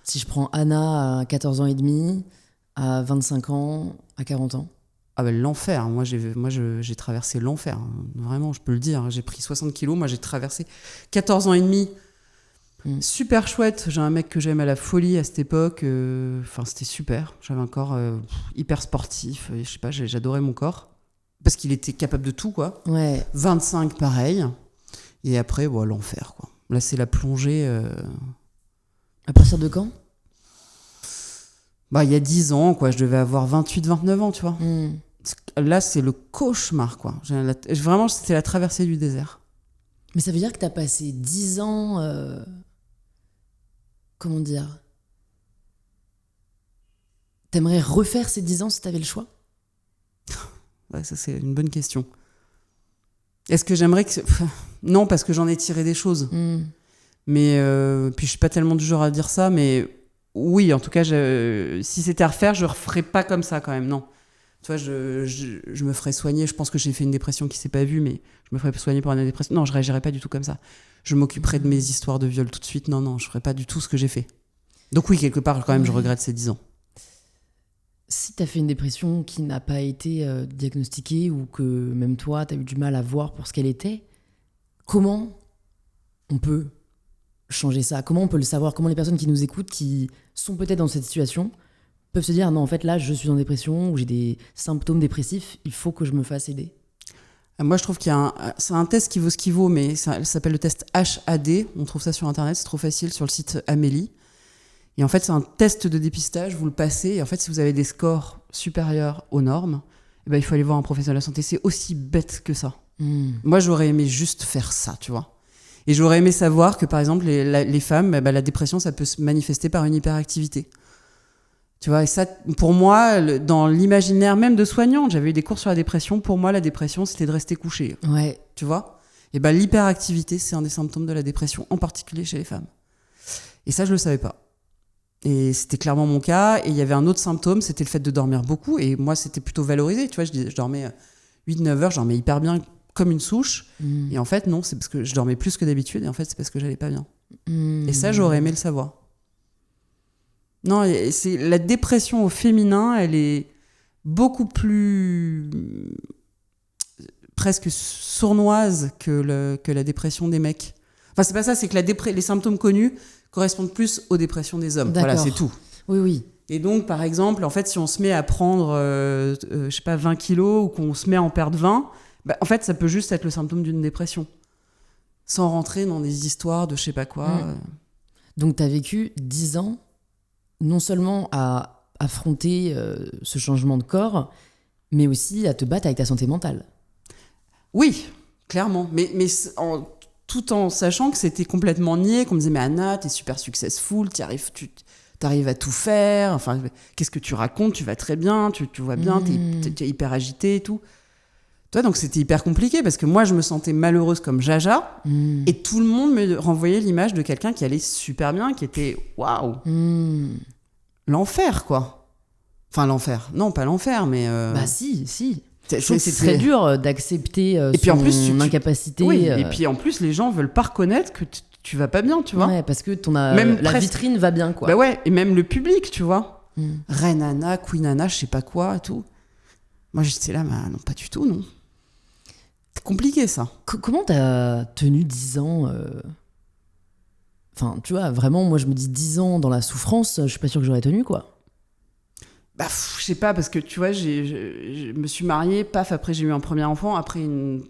Si je prends Anna à 14 ans et demi, à 25 ans, à 40 ans. Ah ben l'enfer, moi j'ai traversé l'enfer, vraiment je peux le dire, j'ai pris 60 kilos, moi j'ai traversé 14 ans et demi, super chouette, j'ai un mec que j'aime à la folie à cette époque, c'était super, j'avais un corps hyper sportif, je sais pas, j'adorais mon corps, parce qu'il était capable de tout quoi, 25 pareil, et après l'enfer quoi, là c'est la plongée. À partir de quand ? Il y a 10 ans quoi, je devais avoir 28-29 ans tu vois. Là, c'est le cauchemar, quoi. Vraiment, c'était la traversée du désert. Mais ça veut dire que t'as passé 10 ans... Comment dire ? T'aimerais refaire ces 10 ans si t'avais le choix ? Ouais, ça, c'est une bonne question. Est-ce que j'aimerais que... Non, parce que j'en ai tiré des choses. Mais... puis, je suis pas tellement du genre à dire ça, mais... Oui, en tout cas, si c'était à refaire, je referais pas comme ça, quand même, non. Tu vois, je me ferais soigner. Je pense que j'ai fait une dépression qui s'est pas vue, mais je me ferais soigner pour une dépression. Non, je réagirais pas du tout comme ça. Je m'occuperais de mes histoires de viol tout de suite. Non, je ferais pas du tout ce que j'ai fait. Donc oui, quelque part, quand même, je regrette ces 10 ans. Si t'as fait une dépression qui n'a pas été diagnostiquée ou que même toi, t'as eu du mal à voir pour ce qu'elle était, comment on peut changer ça ? Comment on peut le savoir ? Comment les personnes qui nous écoutent, qui sont peut-être dans cette situation, peuvent se dire non, en fait là je suis en dépression ou j'ai des symptômes dépressifs, il faut que je me fasse aider. Moi je trouve c'est un test qui vaut ce qu'il vaut, mais ça s'appelle le test HAD, on trouve ça sur internet, c'est trop facile, sur le site Amélie, et en fait c'est un test de dépistage, vous le passez, et en fait si vous avez des scores supérieurs aux normes, il faut aller voir un professionnel de la santé, c'est aussi bête que ça. Moi j'aurais aimé juste faire ça, tu vois, et j'aurais aimé savoir que par exemple les femmes, la dépression ça peut se manifester par une hyperactivité. Tu vois, et ça, pour moi, dans l'imaginaire même de soignante, j'avais eu des cours sur la dépression. Pour moi, la dépression, c'était de rester couché. Ouais. Tu vois ? Et l'hyperactivité, c'est un des symptômes de la dépression, en particulier chez les femmes. Et ça, je le savais pas. Et c'était clairement mon cas. Et il y avait un autre symptôme, c'était le fait de dormir beaucoup. Et moi, c'était plutôt valorisé. Tu vois, je dormais 8-9 heures, je dormais hyper bien, comme une souche. Et en fait, non, c'est parce que je dormais plus que d'habitude. Et en fait, c'est parce que j'allais pas bien. Et ça, j'aurais aimé le savoir. Non, c'est la dépression au féminin, elle est beaucoup plus presque sournoise que la dépression des mecs. Enfin, c'est pas ça, c'est que les symptômes connus correspondent plus aux dépressions des hommes. D'accord. Voilà, c'est tout. Oui. Et donc, par exemple, en fait, si on se met à prendre, 20 kilos ou qu'on se met à en perdre 20, en fait, ça peut juste être le symptôme d'une dépression. Sans rentrer dans des histoires de je sais pas quoi. Donc, t'as vécu 10 ans non seulement à affronter ce changement de corps, mais aussi à te battre avec ta santé mentale. Oui, clairement. Mais tout en sachant que c'était complètement niais, qu'on me disait « Mais Anna, t'es super successful, t'arrives à tout faire, enfin, qu'est-ce que tu racontes, tu vas très bien, tu vois bien, t'es hyper agitée et tout. » Toi, donc c'était hyper compliqué parce que moi, je me sentais malheureuse comme Jaja et tout le monde me renvoyait l'image de quelqu'un qui allait super bien, qui était waouh, l'enfer quoi. Enfin l'enfer, non pas l'enfer, mais si. C'est très dur d'accepter et puis en plus, son incapacité. Oui, et puis en plus, les gens veulent pas reconnaître que tu vas pas bien, tu vois. Ouais, parce que la vitrine va bien, quoi. Bah ouais, et même le public, tu vois. Reine Anna, Queen Anna, je sais pas quoi, et tout. Moi, j'étais là, mais non, pas du tout, non. C'est compliqué, ça. Comment t'as tenu 10 ans Enfin, tu vois, vraiment, moi, je me dis 10 ans dans la souffrance, je suis pas sûre que j'aurais tenu, quoi. Je sais pas, parce que tu vois, je me suis mariée, paf, après j'ai eu un premier enfant, après une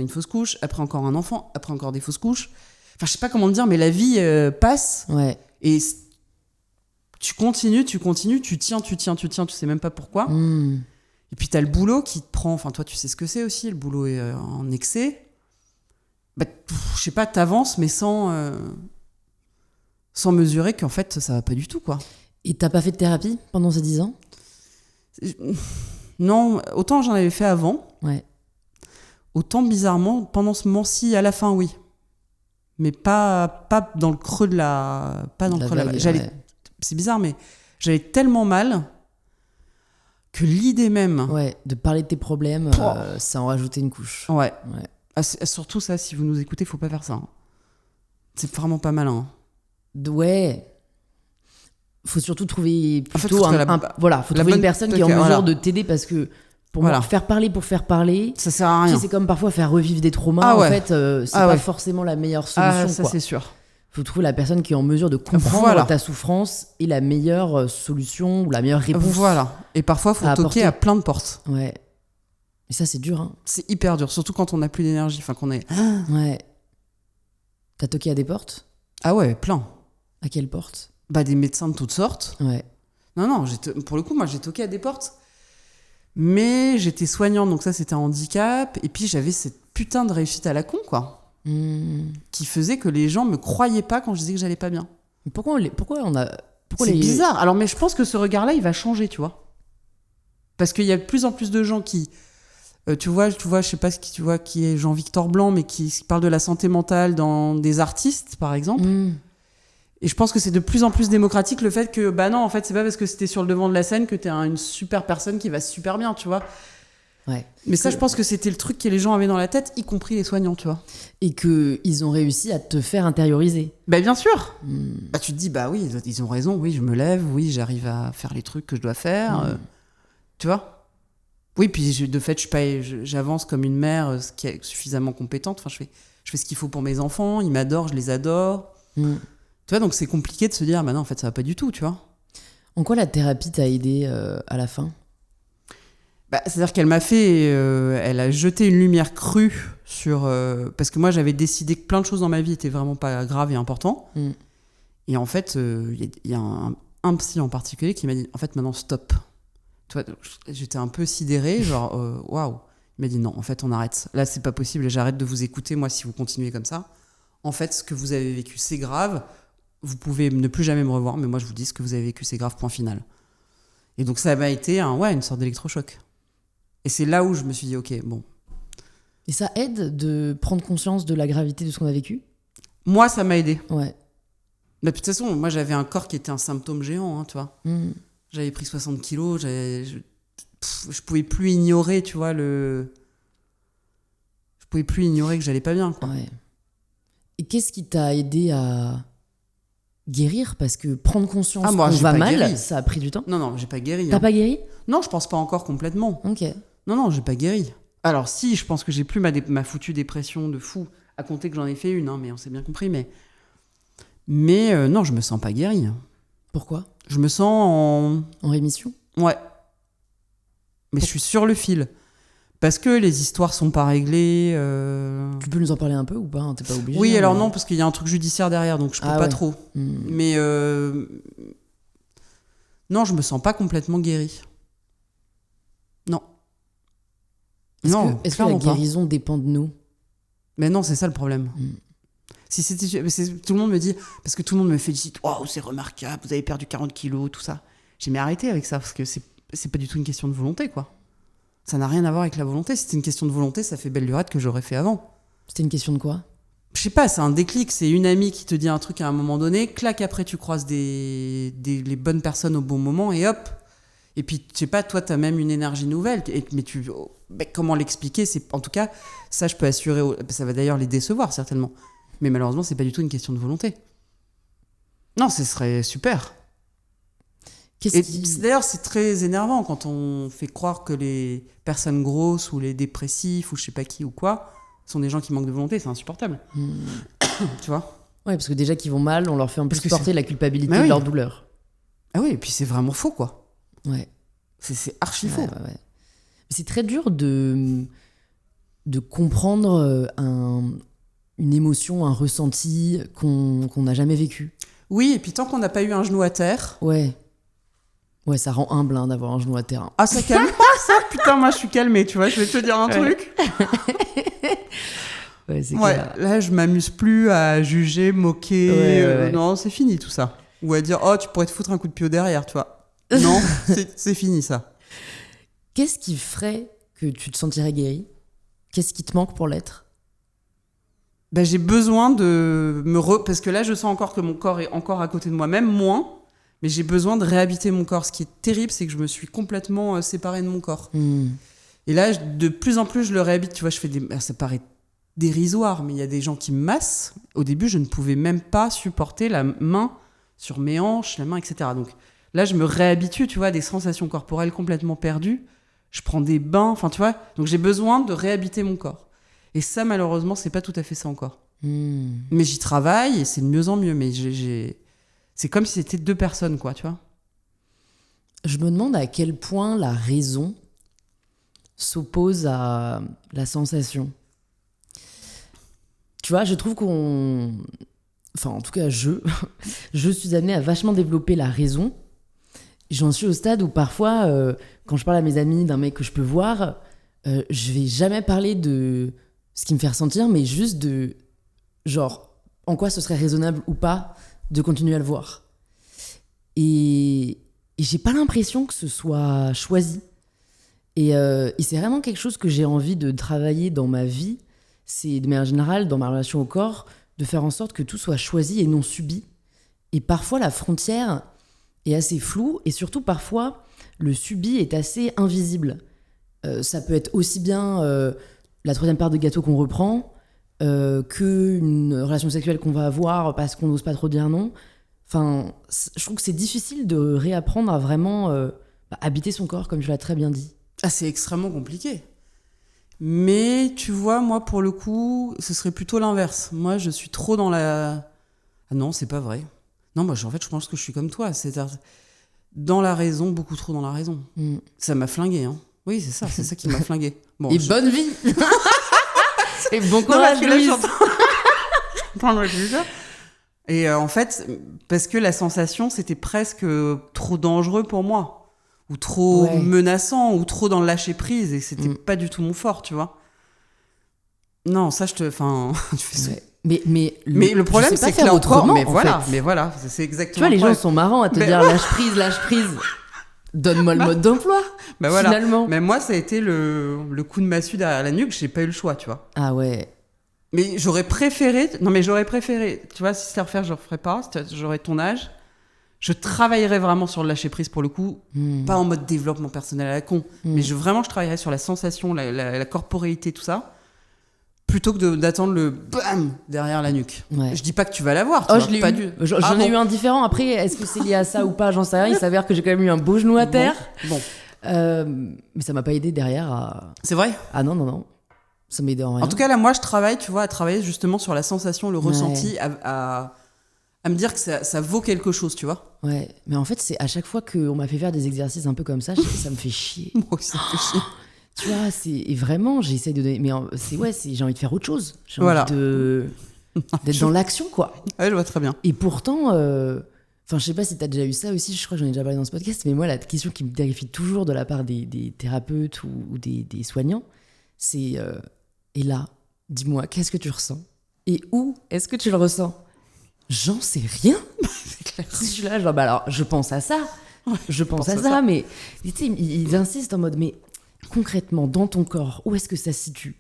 fausse couche, après encore un enfant, après encore des fausses couches. Enfin, je sais pas comment te dire, mais la vie passe. Ouais. Et tu continues, tu tiens, tu sais même pas pourquoi. Et puis t'as le boulot qui te prend, enfin toi tu sais ce que c'est aussi, le boulot est en excès. Je sais pas, t'avances, mais sans mesurer qu'en fait ça va pas du tout, quoi. Et t'as pas fait de thérapie pendant ces 10 ans ? Non, autant j'en avais fait avant. Ouais. Autant bizarrement, pendant ce moment-ci, à la fin, oui. Mais pas dans le creux de la... Pas dans le creux de la vague. Ouais. C'est bizarre, mais j'avais tellement mal que l'idée même... Ouais, de parler de tes problèmes, ça en rajoutait une couche. Ouais. Surtout ça, si vous nous écoutez, faut pas faire ça. Hein. C'est vraiment pas malin. Ouais. Faut surtout trouver plutôt faut trouver faut trouver une personne qui est en mesure de t'aider, parce que pour moi, faire parler, ça sert à rien. C'est comme parfois faire revivre des traumas. En fait, c'est pas forcément la meilleure solution. Ça, c'est sûr. Faut trouver la personne qui est en mesure de comprendre ta souffrance et la meilleure solution ou la meilleure réponse. Voilà. Et parfois, faut toquer à plein de portes. Ouais. Et ça, c'est dur. Hein. C'est hyper dur, surtout quand on n'a plus d'énergie. Enfin, qu'on est... Ouais. T'as toqué à des portes ? Ah ouais, plein. À quelle porte ? Des médecins de toutes sortes. Ouais. Non, pour le coup, moi, j'ai toqué à des portes. Mais j'étais soignante, donc ça, c'était un handicap. Et puis, j'avais cette putain de réussite à la con, quoi. Qui faisait que les gens me croyaient pas quand je disais que j'allais pas bien. Mais pourquoi c'est bizarre. Alors, mais je pense que ce regard-là, il va changer, tu vois. Parce qu'il y a de plus en plus de gens qui... tu vois, je sais pas qui tu vois, qui est Jean-Victor Blanc, mais qui parle de la santé mentale dans des artistes, par exemple. Et je pense que c'est de plus en plus démocratique le fait que, non, en fait, c'est pas parce que c'était sur le devant de la scène que t'es une super personne qui va super bien, tu vois. Ouais. Mais ça, je pense que c'était le truc que les gens avaient dans la tête, y compris les soignants, tu vois. Et qu'ils ont réussi à te faire intérioriser. Bien sûr. Tu te dis, oui, ils ont raison, oui, je me lève, oui, j'arrive à faire les trucs que je dois faire, tu vois. Oui, puis de fait, j'avance comme une mère qui est suffisamment compétente. Enfin, je fais ce qu'il faut pour mes enfants, ils m'adorent, je les adore. Tu vois, donc c'est compliqué de se dire, non, en fait, ça va pas du tout, tu vois. En quoi la thérapie t'a aidé à la fin ? C'est-à-dire qu'elle m'a fait... elle a jeté une lumière crue sur... parce que moi, j'avais décidé que plein de choses dans ma vie étaient vraiment pas graves et importantes. Et en fait, il y a un psy en particulier qui m'a dit, en fait, maintenant, stop. Tu vois, j'étais un peu sidérée, genre, waouh. Il m'a dit, non, en fait, on arrête. Là, c'est pas possible, j'arrête de vous écouter, moi, si vous continuez comme ça. En fait, ce que vous avez vécu, c'est grave. Vous pouvez ne plus jamais me revoir, mais moi, je vous dis, ce que vous avez vécu, c'est grave, point final. Et donc, ça m'a été une sorte d'électrochoc. Et c'est là où je me suis dit, ok, bon. Et ça aide de prendre conscience de la gravité de ce qu'on a vécu ? Moi, ça m'a aidé. Ouais. De toute façon, moi, j'avais un corps qui était un symptôme géant, tu vois. J'avais pris 60 kilos, je pouvais plus ignorer, tu vois, je pouvais plus ignorer que j'allais pas bien, quoi. Ouais. Et qu'est-ce qui t'a aidé à guérir ? Parce que prendre conscience qu'on va mal, guéri. Ça a pris du temps. Non, j'ai pas guéri. T'as pas guéri ? Non, je pense pas encore complètement. Ok. Non, j'ai pas guéri. Alors si, je pense que j'ai plus ma foutue dépression de fou, à compter que j'en ai fait une, mais on s'est bien compris, mais non, je me sens pas guéri. Pourquoi ? Je me sens en rémission ? Ouais. Mais je suis sur le fil. Parce que les histoires sont pas réglées. Tu peux nous en parler un peu ou pas ? T'es pas obligé. Oui, alors non, parce qu'il y a un truc judiciaire derrière, donc je peux pas trop. Mais non, je me sens pas complètement guéri. Non. Est-ce que la guérison dépend de nous ? Mais non, c'est ça le problème. Si tout le monde me dit, parce que tout le monde me félicite, waouh, c'est remarquable, vous avez perdu 40 kilos, tout ça. J'ai arrêté avec ça, parce que c'est pas du tout une question de volonté, quoi. Ça n'a rien à voir avec la volonté. Si c'était une question de volonté, ça fait belle lurette que j'aurais fait avant. C'était une question de quoi ? Je sais pas, c'est un déclic, c'est une amie qui te dit un truc à un moment donné, clac, après tu croises les bonnes personnes au bon moment, et hop. Et puis, je sais pas, toi, t'as même une énergie nouvelle, mais comment l'expliquer ? En tout cas, ça, je peux assurer, ça va d'ailleurs les décevoir, certainement. Mais malheureusement, c'est pas du tout une question de volonté. Non, ce serait super. D'ailleurs, c'est très énervant quand on fait croire que les personnes grosses ou les dépressifs ou je sais pas qui ou quoi sont des gens qui manquent de volonté. C'est insupportable. Tu vois ? Ouais, parce que déjà qu'ils vont mal, on leur fait un peu supporter la culpabilité de leur douleur. Ah oui, et puis c'est vraiment faux, quoi. Ouais. C'est archi faux. Ouais. C'est très dur de comprendre une émotion, un ressenti qu'on n'a jamais vécu. Oui, et puis tant qu'on n'a pas eu un genou à terre... Ouais, ça rend humble d'avoir un genou à terre. Ah, ça calme pas, ça? Putain, moi, je suis calmée, tu vois, je vais te dire un truc. Ouais, c'est Ouais, clair. là, je m'amuse plus à juger, moquer. Ouais. Non, c'est fini, tout ça. Ou à dire, oh, tu pourrais te foutre un coup de pied au derrière, tu vois. Non, c'est fini, ça. Qu'est-ce qui ferait que tu te sentirais guéri? Qu'est-ce qui te manque pour l'être? Ben, j'ai besoin de parce que là, je sens encore que mon corps est encore à côté de moi-même, moins. Mais j'ai besoin de réhabiter mon corps. Ce qui est terrible, c'est que je me suis complètement séparée de mon corps. Et là, de plus en plus, je le réhabite. Tu vois, je fais ça paraît dérisoire, mais il y a des gens qui me massent. Au début, je ne pouvais même pas supporter la main sur mes hanches, la main, etc. Donc là, je me réhabitue, tu vois, à des sensations corporelles complètement perdues. Je prends des bains, enfin, tu vois. Donc j'ai besoin de réhabiter mon corps. Et ça, malheureusement, c'est pas tout à fait ça encore. Mais j'y travaille et c'est de mieux en mieux. Mais c'est comme si c'était deux personnes, quoi, tu vois. Je me demande à quel point la raison s'oppose à la sensation. Tu vois, je trouve enfin, en tout cas, je suis amenée à vachement développer la raison. J'en suis au stade où parfois, quand je parle à mes amis d'un mec que je peux voir, je vais jamais parler de ce qui me fait ressentir, mais juste de, genre, en quoi ce serait raisonnable ou pas de continuer à le voir. Et j'ai pas l'impression que ce soit choisi. Et c'est vraiment quelque chose que j'ai envie de travailler dans ma vie. C'est de manière générale, dans ma relation au corps, de faire en sorte que tout soit choisi et non subi. Et parfois, la frontière est assez floue. Et surtout, parfois, le subi est assez invisible. Ça peut être aussi bien la troisième part de gâteau qu'on reprend qu'une relation sexuelle qu'on va avoir parce qu'on n'ose pas trop dire non. Enfin, je trouve que c'est difficile de réapprendre à vraiment habiter son corps, comme tu l'as très bien dit. Ah, c'est extrêmement compliqué. Mais tu vois, moi, pour le coup, ce serait plutôt l'inverse. Moi, je suis trop dans la... Ah non, c'est pas vrai. Non, moi, en fait, je pense que je suis comme toi. C'est-à-dire dans la raison, beaucoup trop dans la raison. Ça m'a flingué, hein. Oui, c'est ça qui m'a flingué. Bon, et bonne vie. Et bon courage, Louise. Et en fait, parce que la sensation, c'était presque trop dangereux pour moi. Ou trop menaçant, ou trop dans le lâcher-prise. Et c'était pas du tout mon fort, tu vois. Non, ça, enfin... Mais le problème, c'est que là encore... Mais voilà, c'est exactement... Tu vois, les gens sont marrants à te dire lâche prise. Donne-moi le mode d'emploi, finalement. Mais moi, ça a été le coup de massue derrière la nuque. J'ai pas eu le choix, tu vois. Ah ouais. Mais j'aurais préféré... Tu vois, si c'était à refaire, je le referais pas. J'aurais ton âge. Je travaillerais vraiment sur le lâcher-prise, pour le coup. Pas en mode développement personnel à la con. Mais je travaillerais sur la sensation, la corporéité, tout ça. Plutôt que d'attendre le BAM derrière la nuque. Ouais. Je dis pas que tu vas l'avoir. J'en ai eu un différent. Après, est-ce que c'est lié à ça ou pas? J'en sais rien. Il s'avère que j'ai quand même eu un beau genou à terre. Bon. Mais ça m'a pas aidé derrière à... C'est vrai? Ah non. Ça m'aidait en rien. En tout cas, là, moi, je travaille, tu vois, à travailler justement sur la sensation, le ressenti, à me dire que ça vaut quelque chose, tu vois. Ouais, mais en fait, c'est à chaque fois qu'on m'a fait faire des exercices un peu comme ça me fait chier. Moi aussi, ça me fait chier. Tu vois, et vraiment, j'essaie de donner... Mais j'ai envie de faire autre chose. J'ai voilà. envie d'être dans l'action, quoi. Ouais, je vois très bien. Et pourtant, enfin, je sais pas si t'as déjà eu ça aussi, je crois que j'en ai déjà parlé dans ce podcast, mais moi, la question qui me terrifie toujours de la part des thérapeutes ou des soignants, c'est... et là, dis-moi, qu'est-ce que tu ressens? Et où est-ce que tu le ressens? J'en sais rien. C'est clair. Je suis là, genre, alors, je pense à ça. Ouais, je pense à ça, mais tu sais, ils insistent en mode, mais concrètement, dans ton corps, où est-ce que ça se situe?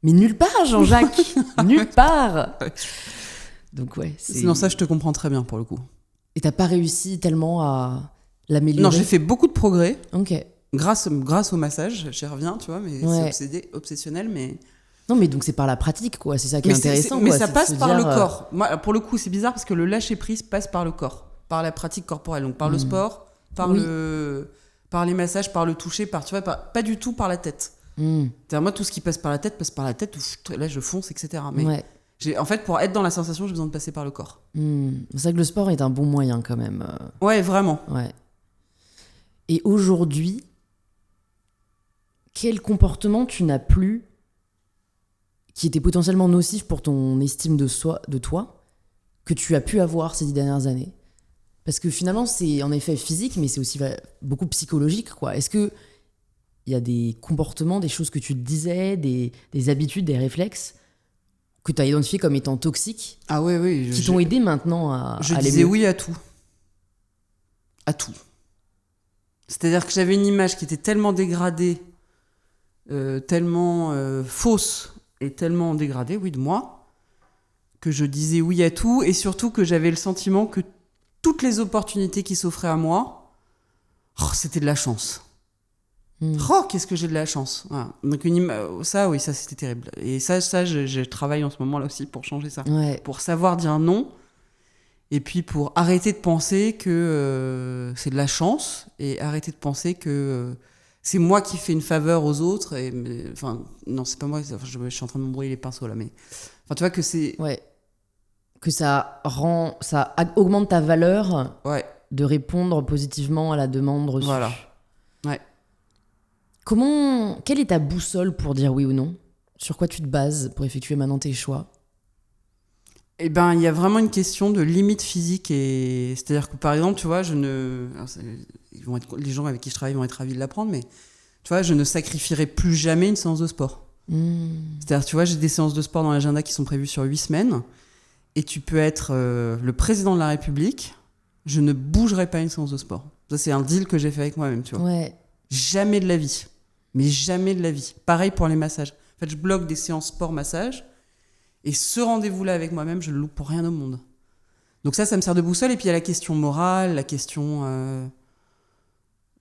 Mais nulle part, Jean-Jacques. Nulle part. Ouais. Donc ouais. Sinon ça, je te comprends très bien pour le coup. Et t'as pas réussi tellement à l'améliorer? Non, j'ai fait beaucoup de progrès. Ok. Grâce au massage, j'y reviens, tu vois, mais c'est obsessionnel, mais... Non, mais donc c'est par la pratique, quoi. C'est ça qui est intéressant. Mais ça passe par le corps. Moi, pour le coup, c'est bizarre parce que le lâcher-prise passe par le corps, par la pratique corporelle, donc par le sport, par les massages, par le toucher, tu vois, pas du tout par la tête. Moi, tout ce qui passe par la tête passe par la tête. Là, je fonce, etc. Mais en fait, pour être dans la sensation, j'ai besoin de passer par le corps. C'est ça que le sport est un bon moyen, quand même. Ouais, vraiment. Ouais. Et aujourd'hui, quel comportement tu n'as plus qui était potentiellement nocif pour ton estime de toi, que tu as pu avoir ces 10 dernières années? Parce que finalement, c'est en effet physique, mais c'est aussi beaucoup psychologique, quoi. Est-ce que il y a des comportements, des choses que tu te disais, des habitudes, des réflexes que tu as identifiés comme étant toxiques, Ah oui. qui t'ont aidé maintenant à Je aller disais mieux? oui à tout. À tout. C'est-à-dire que j'avais une image qui était tellement dégradée, tellement fausse et tellement dégradée, oui, de moi, que je disais oui à tout, et surtout que j'avais le sentiment que toutes les opportunités qui s'offraient à moi, c'était de la chance. Qu'est-ce que j'ai de la chance. Voilà. Donc ça, oui, ça c'était terrible. Et ça je travaille en ce moment là aussi pour changer ça. Ouais. Pour savoir dire non, et puis pour arrêter de penser que c'est de la chance, et arrêter de penser que c'est moi qui fais une faveur aux autres. Enfin, non, c'est pas moi, je suis en train de m'embrouiller les pinceaux là, mais enfin, tu vois que c'est... Ouais. Que ça augmente ta valeur Ouais, de répondre positivement à la demande reçue. voilà. Ouais. Quelle est ta boussole pour dire oui ou non? Sur quoi tu te bases pour effectuer maintenant tes choix? Eh ben, il y a vraiment une question de limite physique, et c'est-à-dire que par exemple, tu vois, les gens avec qui je travaille vont être ravis de l'apprendre, mais tu vois, je ne sacrifierai plus jamais une séance de sport. C'est-à-dire, tu vois, j'ai des séances de sport dans l'agenda qui sont prévues sur 8 semaines, et tu peux être le président de la République, je ne bougerai pas une séance de sport. Ça, c'est un deal que j'ai fait avec moi-même, tu vois. Ouais. Jamais de la vie. Mais jamais de la vie. Pareil pour les massages. En fait, je bloque des séances sport-massage. Et ce rendez-vous-là avec moi-même, je le loupe pour rien au monde. Donc ça me sert de boussole. Et puis il y a la question morale, la question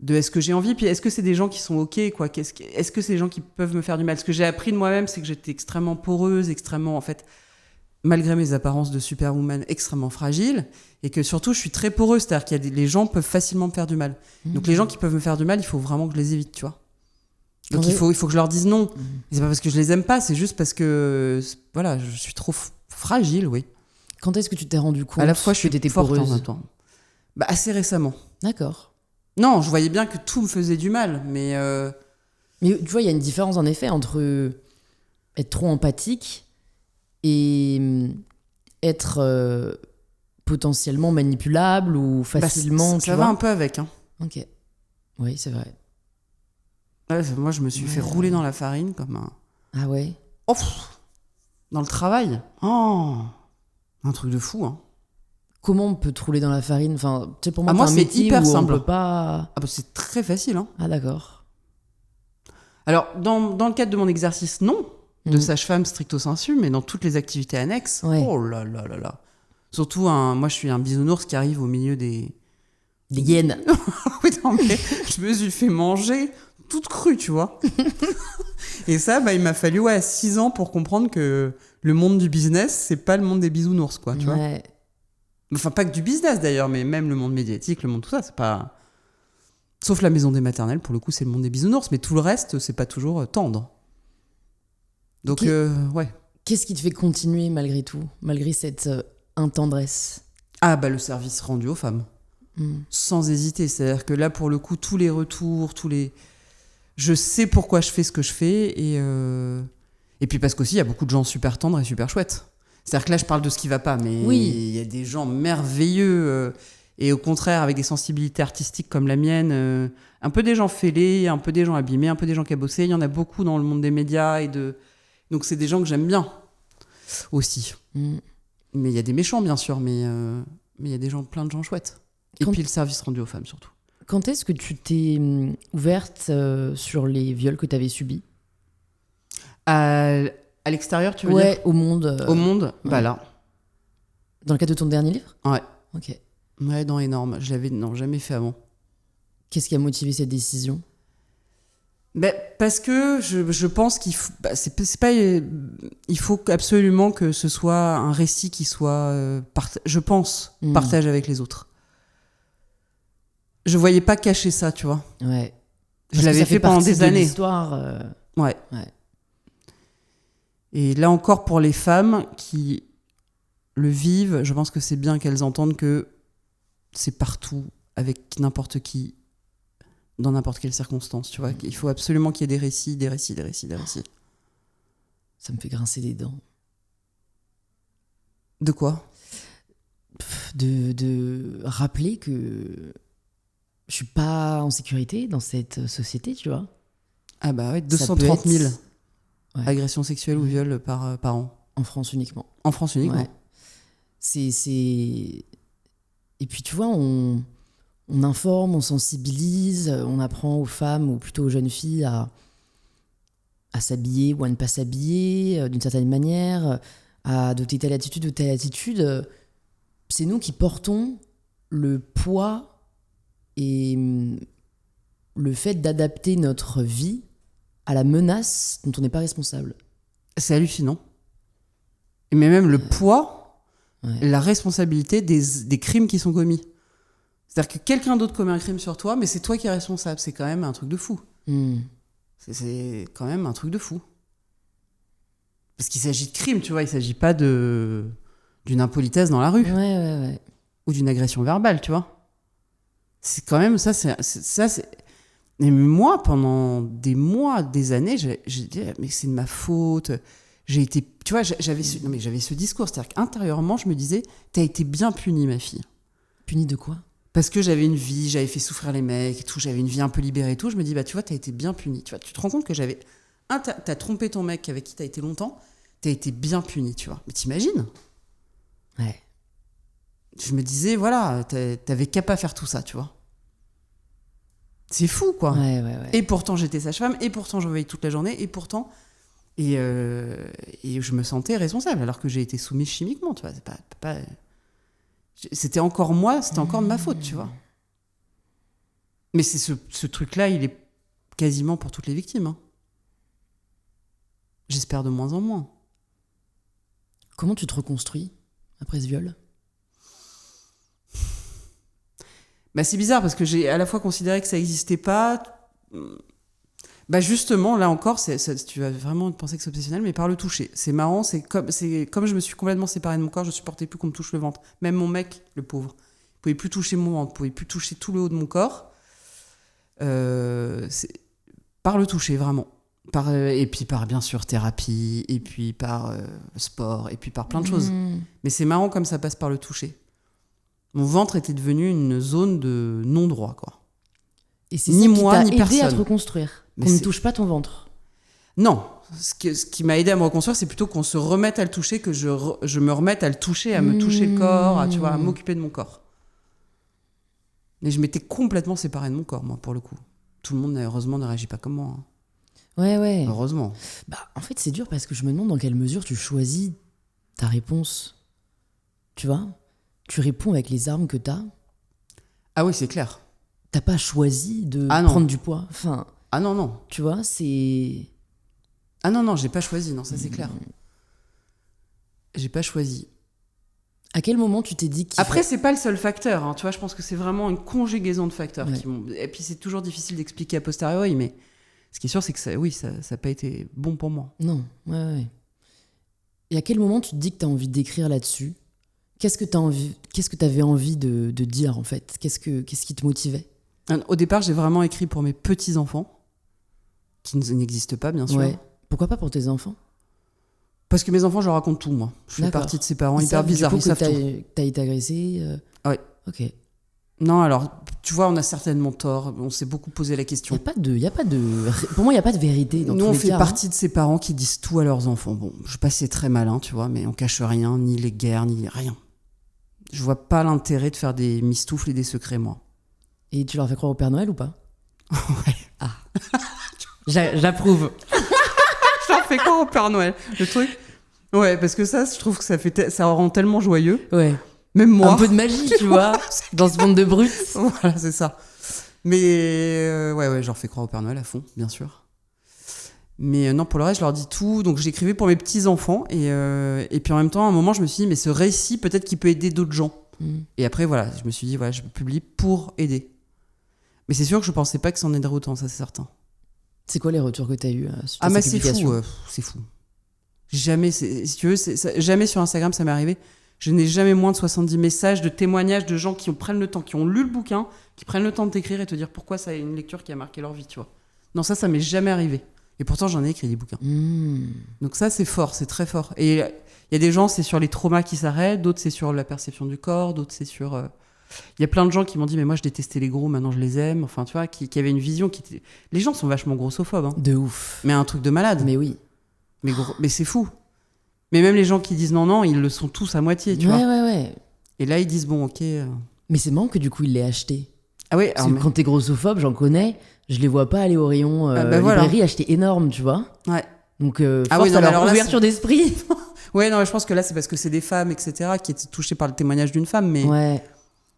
de est-ce que j'ai envie, puis est-ce que c'est des gens qui sont OK, quoi. Est-ce que c'est des gens qui peuvent me faire du mal? Ce que j'ai appris de moi-même, c'est que j'étais extrêmement poreuse, extrêmement, en fait, malgré mes apparences de superwoman, extrêmement fragile, et que surtout, je suis très poreuse. C'est-à-dire qu'il y a les gens peuvent facilement me faire du mal. Donc les gens qui peuvent me faire du mal, il faut vraiment que je les évite, tu vois. Donc il faut que je leur dise non. Et c'est pas parce que je les aime pas, c'est juste parce que voilà, je suis trop fragile, oui. Quand est-ce que tu t'es rendu compte à la fois, je que suis t'étais forte poreuse? en même temps. Bah, assez récemment. D'accord. Non, je voyais bien que tout me faisait du mal, mais Mais tu vois, il y a une différence en effet entre être trop empathique et être potentiellement manipulable ou facilement. ça va un peu avec. Hein. Ok. Oui, c'est vrai. Ouais, moi, je me suis fait rouler dans la farine comme un. Ah ouais? Oh, dans le travail. Oh, un truc de fou. Hein. Comment on peut te rouler dans la farine? Enfin, tu sais, pour moi, moi, t'as un c'est métier hyper où simple. on peut pas. Ah bah, c'est très facile. Hein. Ah d'accord. Alors, dans le cadre de mon exercice, non, de sage-femme stricto sensu, mais dans toutes les activités annexes, oh là là là là. Surtout, moi, je suis un bisounours qui arrive au milieu des hyènes. Oui, non, mais je me suis fait manger toute crue, tu vois. Et ça, il m'a fallu 6 ans pour comprendre que le monde du business, c'est pas le monde des bisounours, quoi, tu vois. Enfin, pas que du business, d'ailleurs, mais même le monde médiatique, le monde tout ça, c'est pas... Sauf la maison des maternelles, pour le coup, c'est le monde des bisounours, mais tout le reste, c'est pas toujours tendre. Donc, ouais. Qu'est-ce qui te fait continuer malgré tout, malgré cette intendresse? Ah, le service rendu aux femmes. Sans hésiter. C'est-à-dire que là, pour le coup, tous les retours, je sais pourquoi je fais ce que je fais, et puis parce qu'aussi, il y a beaucoup de gens super tendres et super chouettes. C'est-à-dire que là, je parle de ce qui va pas, mais il y a des gens merveilleux, et au contraire, avec des sensibilités artistiques comme la mienne, un peu des gens fêlés, un peu des gens abîmés, un peu des gens cabossés. Il y en a beaucoup dans le monde des médias, donc c'est des gens que j'aime bien, aussi. Mais il y a des méchants, bien sûr, mais il y a plein de gens chouettes. Et puis le service rendu aux femmes, surtout. Quand est-ce que tu t'es ouverte sur les viols que tu avais subis? À l'extérieur, tu veux dire? Ouais, au monde. Au monde, ouais. Là. Dans le cadre de ton dernier livre? Ouais. Ok. Ouais, dans Énorme. Je l'avais jamais fait avant. Qu'est-ce qui a motivé cette décision? Parce que je pense qu'il faut... c'est pas... Il faut absolument que ce soit un récit qui soit, je pense, partage avec les autres. Je voyais pas cacher ça, tu vois. Ouais. Je l'avais fait pendant des années. L'histoire. Ouais. Et là encore, pour les femmes qui le vivent, je pense que c'est bien qu'elles entendent que c'est partout, avec n'importe qui. dans n'importe quelle circonstance, tu vois. Il faut absolument qu'il y ait des récits. Ça me fait grincer des dents. De quoi ? De rappeler que je suis pas en sécurité dans cette société, tu vois. Ah bah ouais, Ça 230 peut 000 être- Ouais. agressions sexuelles ou viols par an. En France uniquement. En France uniquement. Ouais. C'est... Et puis tu vois, on informe, on sensibilise, on apprend aux femmes, ou plutôt aux jeunes filles, à s'habiller ou à ne pas s'habiller d'une certaine manière, à adopter telle attitude ou telle attitude. C'est nous qui portons le poids et le fait d'adapter notre vie à la menace dont on n'est pas responsable. C'est hallucinant. Mais même le poids, Ouais. la responsabilité des crimes qui sont commis. C'est-à-dire que quelqu'un d'autre commet un crime sur toi, mais c'est toi qui es responsable. C'est quand même un truc de fou. Hmm. C'est quand même un truc de fou. Parce qu'il s'agit de crime, tu vois. Il s'agit pas d'une impolitesse dans la rue Ouais. ou d'une agression verbale, tu vois. C'est quand même ça. Et moi, pendant des mois, des années, j'ai dit mais c'est de ma faute. J'ai été, tu vois, j'avais ce discours, c'est-à-dire qu'intérieurement, je me disais, t'as été bien punie, ma fille. Punie de quoi ? Parce que j'avais une vie, j'avais fait souffrir les mecs et tout, j'avais une vie un peu libérée et tout. Je me dis, bah tu vois, t'as été bien punie. Tu vois, tu te rends compte que t'as trompé ton mec avec qui t'as été longtemps, t'as été bien punie, tu vois. Mais t'imagines ? Ouais. Je me disais, voilà, t'avais qu'à pas faire tout ça, tu vois. C'est fou, quoi. Ouais. Et pourtant, j'étais sage-femme, et pourtant, je veillais toute la journée, et pourtant... Et je me sentais responsable, alors que j'ai été soumise chimiquement, tu vois. C'est pas... C'était encore moi, c'était encore de ma faute, tu vois. Mais c'est ce truc-là, il est quasiment pour toutes les victimes. Hein. J'espère de moins en moins. Comment tu te reconstruis après ce viol ? Bah, c'est bizarre, parce que j'ai à la fois considéré que ça n'existait pas... Bah justement, là encore, tu vas vraiment penser que c'est obsessionnel, mais par le toucher. C'est marrant, c'est comme je me suis complètement séparée de mon corps, je supportais plus qu'on me touche le ventre. Même mon mec, le pauvre, il pouvait plus toucher mon ventre, il pouvait plus toucher tout le haut de mon corps. C'est par le toucher, vraiment. Et puis par, bien sûr, thérapie, et puis par sport, et puis par plein de choses. Mais c'est marrant comme ça passe par le toucher. Mon ventre était devenu une zone de non-droit, quoi. Et c'est Ni ça moi, qui ni t'a aidé à personne. te reconstruire. Mais Qu'on ne c'est- touche pas ton ventre. Non, ce qui m'a aidé à me reconstruire, c'est plutôt qu'on se remette à le toucher, que je me remette à le toucher, à me toucher le corps, tu vois, à m'occuper de mon corps. Mais je m'étais complètement séparée de mon corps, moi, pour le coup. Tout le monde, heureusement, ne réagit pas comme moi. Hein. Ouais. Heureusement. Bah, en fait, c'est dur parce que je me demande dans quelle mesure tu choisis ta réponse. Tu vois ? Tu réponds avec les armes que t'as. Ah oui, c'est clair. T'as pas choisi de Ah non. prendre du poids. Enfin, Ah non, non. tu vois, c'est... Ah non, non, j'ai pas choisi, non, ça c'est clair. J'ai pas choisi. À quel moment tu t'es dit qu'il Après, c'est pas le seul facteur, hein, tu vois, je pense que c'est vraiment une conjugaison de facteurs. Ouais. Qui m'ont... Et puis c'est toujours difficile d'expliquer a posteriori, mais ce qui est sûr, c'est que ça a pas été bon pour moi. Non, ouais. Et à quel moment tu te dis que t'as envie d'écrire là-dessus ? Qu'est-ce que t'avais envie de dire, en fait ? Qu'est-ce qui te motivait ? Au départ, j'ai vraiment écrit pour mes petits-enfants, qui n'existent pas, bien sûr. Ouais. Pourquoi pas pour tes enfants ? Parce que mes enfants, je leur raconte tout, moi. Je fais D'accord. partie de ces parents Ils hyper savent, du bizarres, coup, ils que savent tout. t'as été agressée Ouais. Ok. Non, alors, tu vois, on a certainement tort. On s'est beaucoup posé la question. Y a pas de... Pour moi, il n'y a pas de vérité dans Nous, tous on les fait cas, partie de ces parents qui disent tout à leurs enfants. Bon, je sais pas si c'est très malin, tu vois, mais on cache rien, ni les guerres, ni rien. Je vois pas l'intérêt de faire des mistoufles et des secrets, moi. Et tu leur fais croire au Père Noël ou pas ? Ouais. Ah. J'approuve. Ça fait quoi au Père Noël, le truc? Ouais, parce que ça, je trouve que ça rend tellement joyeux. Ouais. Même moi. Un peu de magie, tu vois, dans ce monde de brutes. Voilà, c'est ça. Mais ouais, je leur fais croire au Père Noël à fond, bien sûr. Mais non, pour le reste, je leur dis tout. Donc j'écrivais pour mes petits-enfants. Et puis en même temps, à un moment, je me suis dit, mais ce récit, peut-être qu'il peut aider d'autres gens. Et après, voilà, je me suis dit, voilà, je publie pour aider. Mais c'est sûr que je pensais pas que ça en aiderait autant, ça c'est certain. C'est quoi les retours que tu as eus suite à Ah, mais ces c'est publications ? fou, c'est fou. Jamais, si tu veux, jamais sur Instagram ça m'est arrivé Je n'ai jamais moins de 70 messages, de témoignages de gens qui prennent le temps, qui ont lu le bouquin, qui prennent le temps de t'écrire et te dire pourquoi ça a une lecture qui a marqué leur vie, tu vois. Non, ça m'est jamais arrivé. Et pourtant, j'en ai écrit des bouquins. Donc ça, c'est fort, c'est très fort. Et il y a des gens, c'est sur les traumas qui s'arrêtent, d'autres, c'est sur la perception du corps, d'autres, c'est sur... Il y a plein de gens qui m'ont dit, mais moi, je détestais les gros, maintenant, je les aime. Enfin, tu vois, qui avaient une vision qui était... Les gens sont vachement grossophobes. Hein. De ouf. Mais un truc de malade. Mais oui. Mais c'est fou. Mais même les gens qui disent non, ils le sont tous à moitié, tu vois. Ouais. Et là, ils disent, bon, ok... Mais c'est marrant que du coup, il l'ait acheté. Ah oui, Parce que quand t'es grossophobe, j'en connais, je les vois pas aller au rayon librairie acheter énorme, tu vois. Ouais. Donc, force à leur ouverture d'esprit. Ouais, non, je pense que là, c'est parce que c'est des femmes, etc., qui étaient touchées par le témoignage d'une femme, mais... Ouais.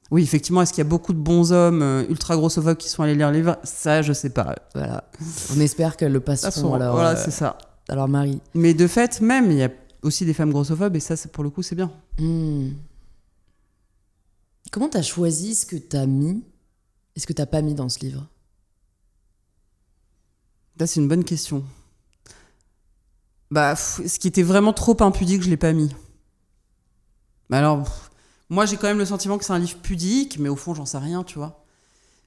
Oui, effectivement, est-ce qu'il y a beaucoup de bons hommes ultra grossophobes qui sont allés lire les livres ? Ça, je sais pas. Voilà. On espère qu'elles le passeront c'est ça. à leur mari. Mais de fait, même, il y a aussi des femmes grossophobes, et ça, pour le coup, c'est bien. Comment t'as choisi ce que t'as mis et ce que t'as pas mis dans ce livre ? Là, c'est une bonne question. Ce qui était vraiment trop impudique, je l'ai pas mis. Alors, moi, j'ai quand même le sentiment que c'est un livre pudique, mais au fond, j'en sais rien, tu vois.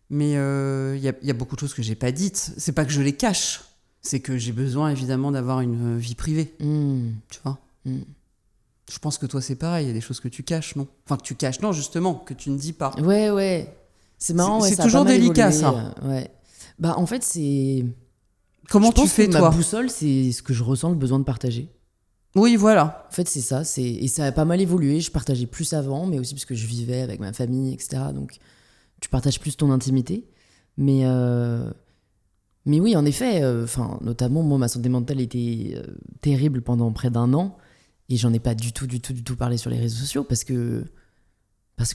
Mais il y a beaucoup de choses que j'ai pas dites. C'est pas que je les cache, c'est que j'ai besoin, évidemment, d'avoir une vie privée. Tu vois. Je pense que toi, c'est pareil. Il y a des choses que tu caches, non ? Enfin, que tu caches, non, justement, que tu ne dis pas. Ouais. C'est marrant, c'est ça toujours a pas mal délicat, évolué, ça. Ouais. Bah, en fait, c'est... Comment tu fais, toi ? Ma boussole, c'est ce que je ressens le besoin de partager. Oui, voilà. En fait, c'est ça. Et ça a pas mal évolué. Je partageais plus avant, mais aussi parce que je vivais avec ma famille, etc. Donc, tu partages plus ton intimité. Mais oui, en effet, notamment, moi, ma santé mentale était terrible pendant près d'1 an. Et j'en ai pas du tout parlé sur les réseaux sociaux parce que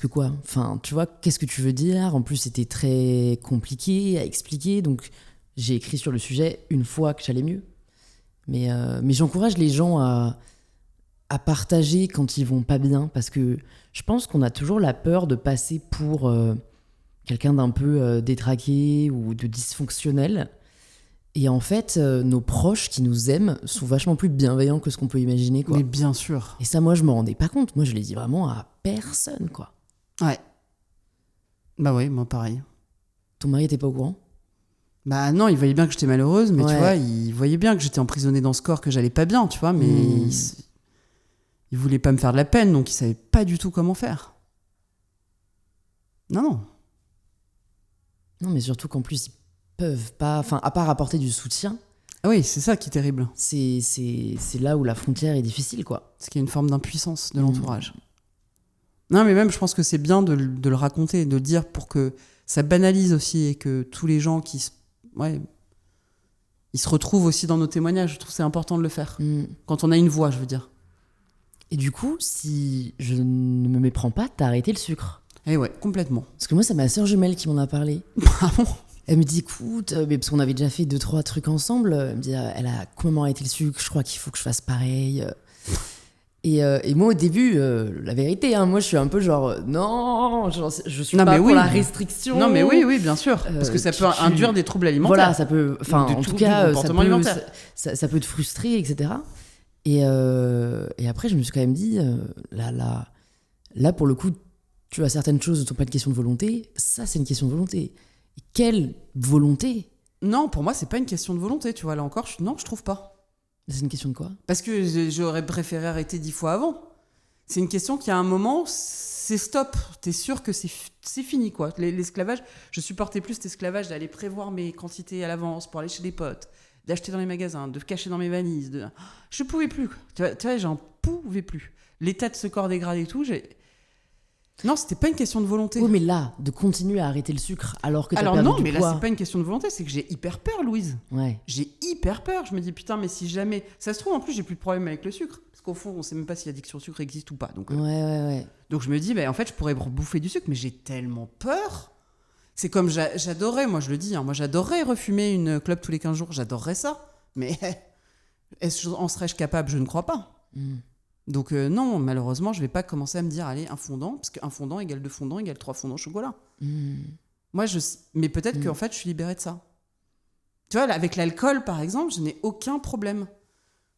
quoi ? Enfin, tu vois, qu'est-ce que tu veux dire ? En plus, c'était très compliqué à expliquer. Donc, j'ai écrit sur le sujet une fois que j'allais mieux. Mais j'encourage les gens à partager quand ils vont pas bien, parce que je pense qu'on a toujours la peur de passer pour quelqu'un d'un peu détraqué ou de dysfonctionnel. Et en fait, nos proches qui nous aiment sont vachement plus bienveillants que ce qu'on peut imaginer, quoi. Mais bien sûr. Et ça, moi, je me rendais pas compte. Moi, je l'ai dit vraiment à personne, quoi. Ouais. Bah oui, moi pareil. Ton mari était pas au courant ? Bah non, il voyait bien que j'étais malheureuse, mais Ouais. tu vois, il voyait bien que j'étais emprisonnée dans ce corps, que j'allais pas bien, tu vois, mais il voulait pas me faire de la peine, donc il savait pas du tout comment faire. Non. Non, mais surtout qu'en plus, ils peuvent pas... Enfin, à part apporter du soutien, Ah oui, c'est ça qui est terrible. c'est là où la frontière est difficile, quoi. C'est qu'il y a une forme d'impuissance de l'entourage. Non, mais même, je pense que c'est bien de le raconter, de le dire pour que ça banalise aussi et que tous les gens ils se retrouvent aussi dans nos témoignages. Je trouve que c'est important de le faire. Quand on a une voix, je veux dire. Et du coup, si je ne me méprends pas, t'as arrêté le sucre. Eh ouais, complètement. Parce que moi, c'est ma sœur jumelle qui m'en a parlé. Ah bon ? Elle me dit, écoute, mais parce qu'on avait déjà fait 2-3 trucs ensemble, elle me dit, elle a complètement arrêté le sucre, je crois qu'il faut que je fasse pareil. Et moi, au début, la vérité, hein, moi, je suis un peu genre, non, je suis pas pour la restriction. Non, mais oui, bien sûr. Parce que ça peut induire des troubles alimentaires. Voilà, ça peut, enfin, en tout cas, ça peut te frustrer, etc. Et après, je me suis quand même dit, là, pour le coup, tu as certaines choses ne sont pas une question de volonté, ça, c'est une question de volonté. Et quelle volonté ? Non, pour moi, c'est pas une question de volonté, tu vois, là encore, non, je trouve pas. C'est une question de quoi ? Parce que j'aurais préféré arrêter 10 fois avant. C'est une question qui, à un moment, c'est stop. T'es sûr que c'est fini, quoi. L'esclavage, je supportais plus cet esclavage d'aller prévoir mes quantités à l'avance pour aller chez des potes, d'acheter dans les magasins, de cacher dans mes valises. Je pouvais plus. Tu vois, j'en pouvais plus. L'état de ce corps dégradé et tout, Non, c'était pas une question de volonté. Oui, mais là, de continuer à arrêter le sucre alors que t'as perdu du poids... Alors non, mais là, c'est pas une question de volonté, c'est que j'ai hyper peur, Louise. Ouais. J'ai hyper peur. Je me dis, putain, mais si jamais... Ça se trouve, en plus, j'ai plus de problème avec le sucre. Parce qu'au fond, on sait même pas si l'addiction au sucre existe ou pas. Donc, Ouais. Donc je me dis, en fait, je pourrais bouffer du sucre, mais j'ai tellement peur. C'est comme j'adorais, moi je le dis, hein, moi j'adorerais refumer une clope tous les 15 jours, j'adorerais ça. Mais en serais-je capable ? Je ne crois pas. Donc non, malheureusement, je vais pas commencer à me dire, allez, un fondant, parce qu'un fondant égale 2 fondants égale 3 fondants au chocolat. Moi, mais peut-être qu'en fait, je suis libérée de ça. Tu vois, là, avec l'alcool, par exemple, je n'ai aucun problème.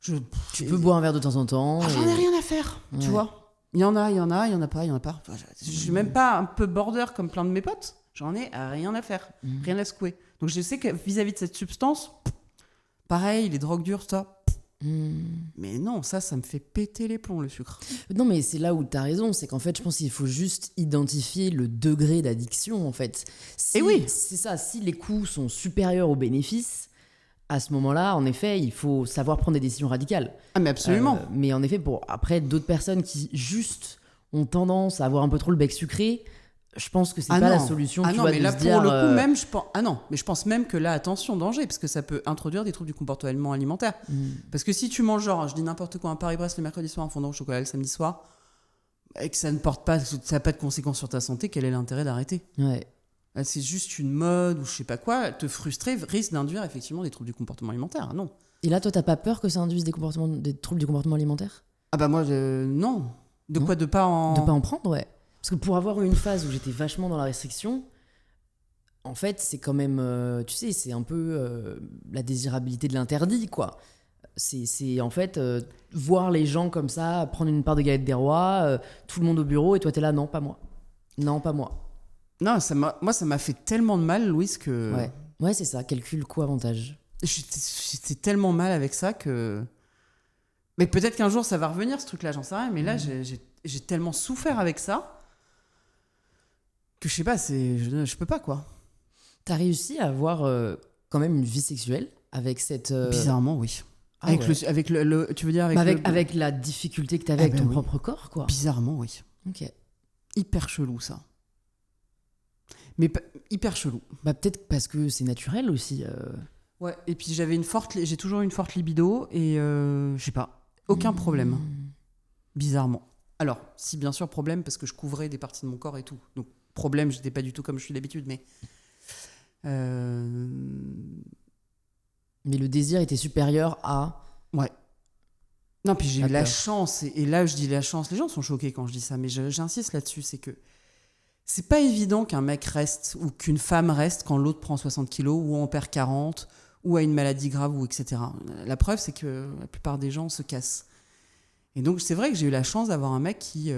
Tu peux boire un verre de temps en temps. J'en ai rien à faire, tu vois. Il y en a, il y en a pas, il y en a pas. Enfin, je suis même pas un peu border comme plein de mes potes. J'en ai rien à faire, rien à secouer. Donc je sais que vis-à-vis de cette substance, pareil, les drogues dures, ça. Mais non, ça me fait péter les plombs, le sucre. Non, mais c'est là où tu as raison, c'est qu'en fait, je pense qu'il faut juste identifier le degré d'addiction, en fait. Et oui. C'est ça, si les coûts sont supérieurs aux bénéfices, à ce moment-là, en effet, il faut savoir prendre des décisions radicales. Ah, mais absolument. Mais en effet, pour après, d'autres personnes qui juste ont tendance à avoir un peu trop le bec sucré, je pense que c'est pas la solution. Ah tu non, vois, mais de là, se pour dire, le coup, même, je pense... Ah non, mais je pense même que là, attention, danger, parce que ça peut introduire des troubles du comportement alimentaire. Parce que si tu manges, genre, je dis n'importe quoi, un Paris-Brest le mercredi soir, un fondant au chocolat le samedi soir, et que ça n'a pas de conséquences sur ta santé, quel est l'intérêt d'arrêter ? Ouais. C'est juste une mode ou je sais pas quoi, te frustrer risque d'induire effectivement des troubles du comportement alimentaire. Non. Et là, toi, t'as pas peur que ça induise des troubles du comportement alimentaire ? Ah bah moi, non. De quoi ? De pas en prendre, ouais. Parce que pour avoir eu une phase où j'étais vachement dans la restriction, en fait, c'est quand même, tu sais, c'est un peu la désirabilité de l'interdit, quoi. C'est en fait voir les gens comme ça, prendre une part de galette des rois, tout le monde au bureau, et toi, t'es là, non, pas moi. Non, pas moi. Non, ça m'a fait tellement de mal, Louise, que... Ouais, c'est ça, calcul coût-avantage. J'étais tellement mal avec ça que... Mais peut-être qu'un jour, ça va revenir, ce truc-là, j'en sais rien. Mais là, j'ai tellement souffert avec ça que je sais pas, je peux pas, quoi. T'as réussi à avoir quand même une vie sexuelle avec cette... Bizarrement, oui. Ah avec ouais. avec le... Tu veux dire avec la difficulté que t'avais avec ton propre corps, quoi. Bizarrement, oui. Ok. Hyper chelou, ça. Mais hyper chelou. Bah peut-être parce que c'est naturel aussi. Ouais, et puis j'ai toujours eu une forte libido et je sais pas, aucun problème. Bizarrement. Alors, si bien sûr problème parce que je couvrais des parties de mon corps et tout. Donc problème, j'étais pas du tout comme je suis d'habitude, mais Mais le désir était supérieur à... Ouais. Non, puis j'ai eu la chance, et là je dis la chance, les gens sont choqués quand je dis ça, mais j'insiste là-dessus, c'est que c'est pas évident qu'un mec reste ou qu'une femme reste quand l'autre prend 60 kilos ou en perd 40 ou a une maladie grave ou etc. La preuve, c'est que la plupart des gens se cassent. Et donc c'est vrai que j'ai eu la chance d'avoir un mec qui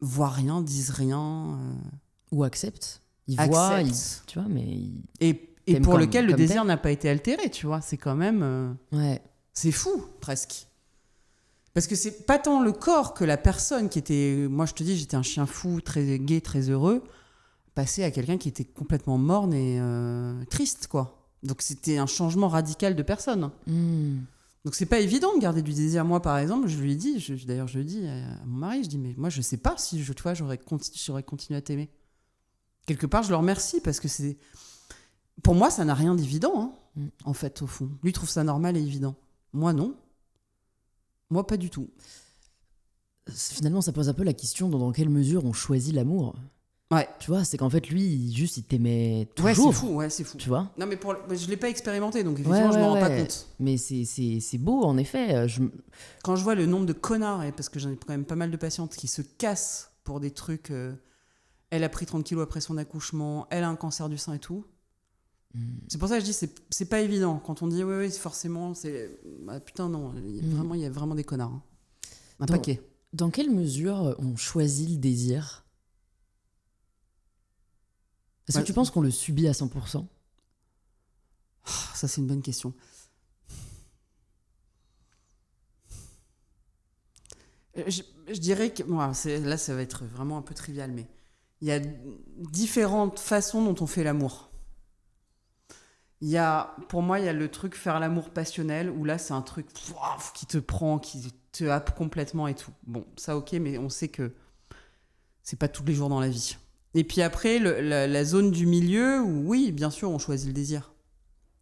voit rien, dise rien. Ou accepte. Il accepte. Voit, tu vois, mais... Et pour lequel le désir n'a pas été altéré, tu vois. C'est quand même... Ouais. C'est fou, presque. Parce que c'est pas tant le corps que la personne qui était... Moi, je te dis, j'étais un chien fou, très gai, très heureux, passé à quelqu'un qui était complètement morne et triste, quoi. Donc, c'était un changement radical de personne. Donc, c'est pas évident de garder du désir. Moi, par exemple, je lui ai dit, d'ailleurs, je le dis à mon mari, je dis, mais moi, je sais pas si, tu vois, j'aurais continué à t'aimer. Quelque part, je le remercie parce que c'est... Pour moi, ça n'a rien d'évident, hein, en fait, au fond. Lui trouve ça normal et évident. Moi, non. Moi, pas du tout. Finalement, ça pose un peu la question dans quelle mesure on choisit l'amour. Ouais. Tu vois, c'est qu'en fait, lui, il t'aimait toujours. Ouais, c'est fou. Tu vois ? Non, mais je l'ai pas expérimenté, donc effectivement, je me rends pas compte. Mais c'est beau, en effet. Quand je vois le nombre de connards, parce que j'en ai quand même pas mal de patientes qui se cassent pour des trucs... elle a pris 30 kilos après son accouchement, elle a un cancer du sein et tout. C'est pour ça que je dis, c'est pas évident. Quand on dit, oui, forcément, c'est... Ah, putain, non, il y a vraiment des connards. Hein. Un paquet. Dans quelle mesure on choisit le désir ? Est-ce que tu penses qu'on le subit à 100% ? Ça, c'est une bonne question. Je dirais que... Bon, là, ça va être vraiment un peu trivial, mais il y a différentes façons dont on fait l'amour. Pour moi, il y a le truc faire l'amour passionnel, où là, c'est un truc qui te prend, qui te happe complètement et tout. Bon, ça, ok, mais on sait que c'est pas tous les jours dans la vie. Et puis après, la zone du milieu, où oui, bien sûr, on choisit le désir.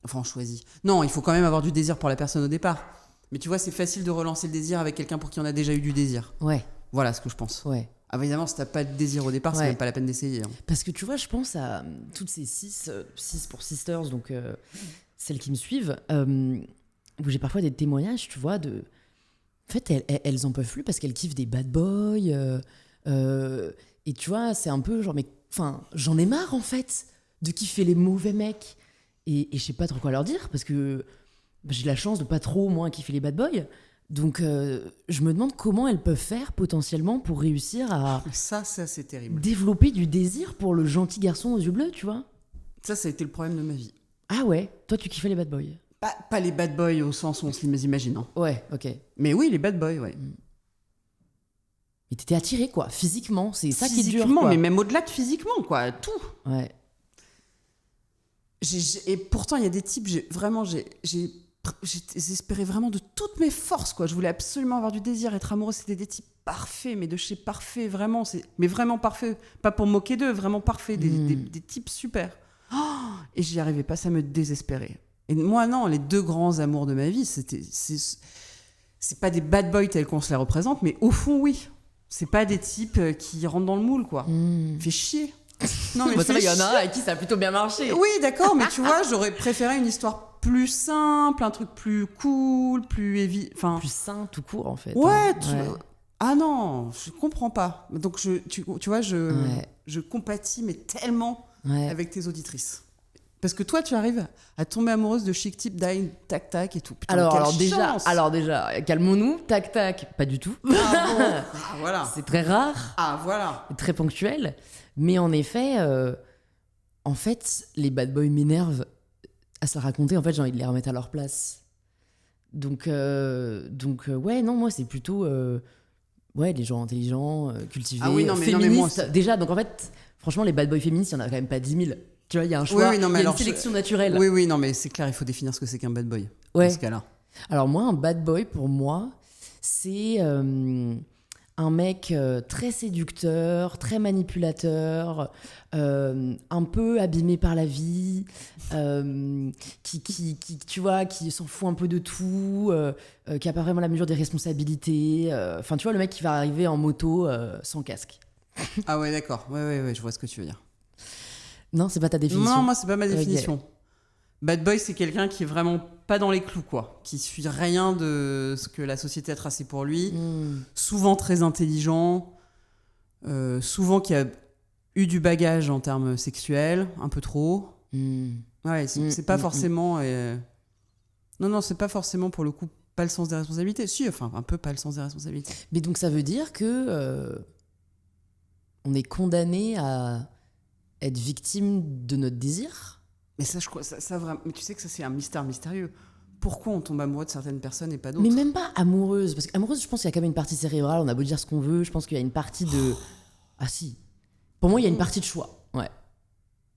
Enfin, on choisit. Non, il faut quand même avoir du désir pour la personne au départ. Mais tu vois, c'est facile de relancer le désir avec quelqu'un pour qui on a déjà eu du désir. Ouais. Voilà ce que je pense. Ouais. Ah, évidemment, si t'as pas de désir au départ, c'est même pas la peine d'essayer. Hein. Parce que tu vois, je pense à toutes ces 6 pour Sisters, donc celles qui me suivent, où j'ai parfois des témoignages, tu vois, de... En fait, elles en peuvent plus parce qu'elles kiffent des bad boys. Et tu vois, c'est un peu genre, mais... Enfin, j'en ai marre, en fait, de kiffer les mauvais mecs. Et je sais pas trop quoi leur dire, parce que j'ai la chance de pas trop, moi, kiffer les bad boys. Donc, je me demande comment elles peuvent faire potentiellement pour réussir à Ça, c'est terrible. développer du désir pour le gentil garçon aux yeux bleus, tu vois. Ça a été le problème de ma vie. Ah ouais, toi tu kiffais les bad boys. Pas les bad boys au sens où on se les imagine, hein. Ouais, ok. Mais oui, les bad boys, ouais. Mais t'étais attiré, quoi, physiquement, c'est ça qui est dur, Physiquement, quoi. mais même au-delà de physiquement, quoi, tout. Ouais. Et pourtant, il y a des types, j'ai espéré vraiment de toutes mes forces, quoi. Je voulais absolument avoir du désir, être amoureux. C'était des types parfaits, mais de chez parfaits, vraiment. Mais vraiment parfaits. Pas pour me moquer d'eux, vraiment parfaits. Des types super. Oh, et j'y arrivais pas, ça me désespérait. Et moi, non, les 2 grands amours de ma vie, c'est pas des bad boys tels qu'on se les représente, mais au fond, oui. C'est pas des types qui rentrent dans le moule, quoi. Fait chier. Non, mais Il y en a un avec qui ça a plutôt bien marché. Oui, d'accord, mais tu vois, j'aurais préféré une histoire plus simple, un truc plus cool, plus évident. Enfin, Plus sain, tout court, en fait. ouais, hein. Ah non, je comprends pas. Donc, tu vois, Ouais. je compatis, mais tellement Ouais. avec tes auditrices. Parce que toi, tu arrives à tomber amoureuse de chic type, die, tac, tac et tout. Putain, Alors quelle chance. déjà, calmons-nous, tac tac, pas du tout. Ah bon. Ah, voilà. C'est très rare, Ah, voilà. très ponctuel. Mais en effet, en fait, les bad boys m'énervent à se la raconter. En fait, j'ai envie de les remettre à leur place. Donc ouais, non, moi, c'est plutôt des gens intelligents, cultivés, Ah oui, non, mais moi féministes. aussi. Déjà, donc en fait, franchement, les bad boys féministes, il n'y en a quand même pas 10 000. Tu vois, il y a un choix, Oui, non, mais il y a alors, une sélection naturelle. Oui, non, mais c'est clair, il faut définir ce que c'est qu'un bad boy. Ouais. Dans ce cas-là. Alors moi, un bad boy, pour moi, c'est un mec très séducteur, très manipulateur, un peu abîmé par la vie, tu vois, qui s'en fout un peu de tout, qui a pas vraiment la mesure des responsabilités. Enfin, tu vois, le mec qui va arriver en moto sans casque. Ah ouais, d'accord. Ouais, je vois ce que tu veux dire. Non, c'est pas ta définition. Non, moi, c'est pas ma Ok. définition. Bad boy, c'est quelqu'un qui est vraiment pas dans les clous, quoi. Qui suit rien de ce que la société a tracé pour lui. Souvent très intelligent. Souvent qui a eu du bagage en termes sexuels, un peu trop. Ouais, c'est pas forcément... Non, c'est pas forcément, pour le coup, pas le sens des responsabilités. Si, enfin, un peu pas le sens des responsabilités. Mais donc ça veut dire que on est condamné à être victime de notre désir. Mais ça, je crois, ça vraiment... Mais tu sais que ça, c'est un mystère mystérieux. Pourquoi on tombe amoureux de certaines personnes et pas d'autres? Mais même pas amoureuse. Parce qu'amoureuse, je pense qu'il y a quand même une partie cérébrale. On a beau dire ce qu'on veut. Je pense qu'il y a une partie de. Ah si. Pour moi, il y a une partie de choix. Ouais.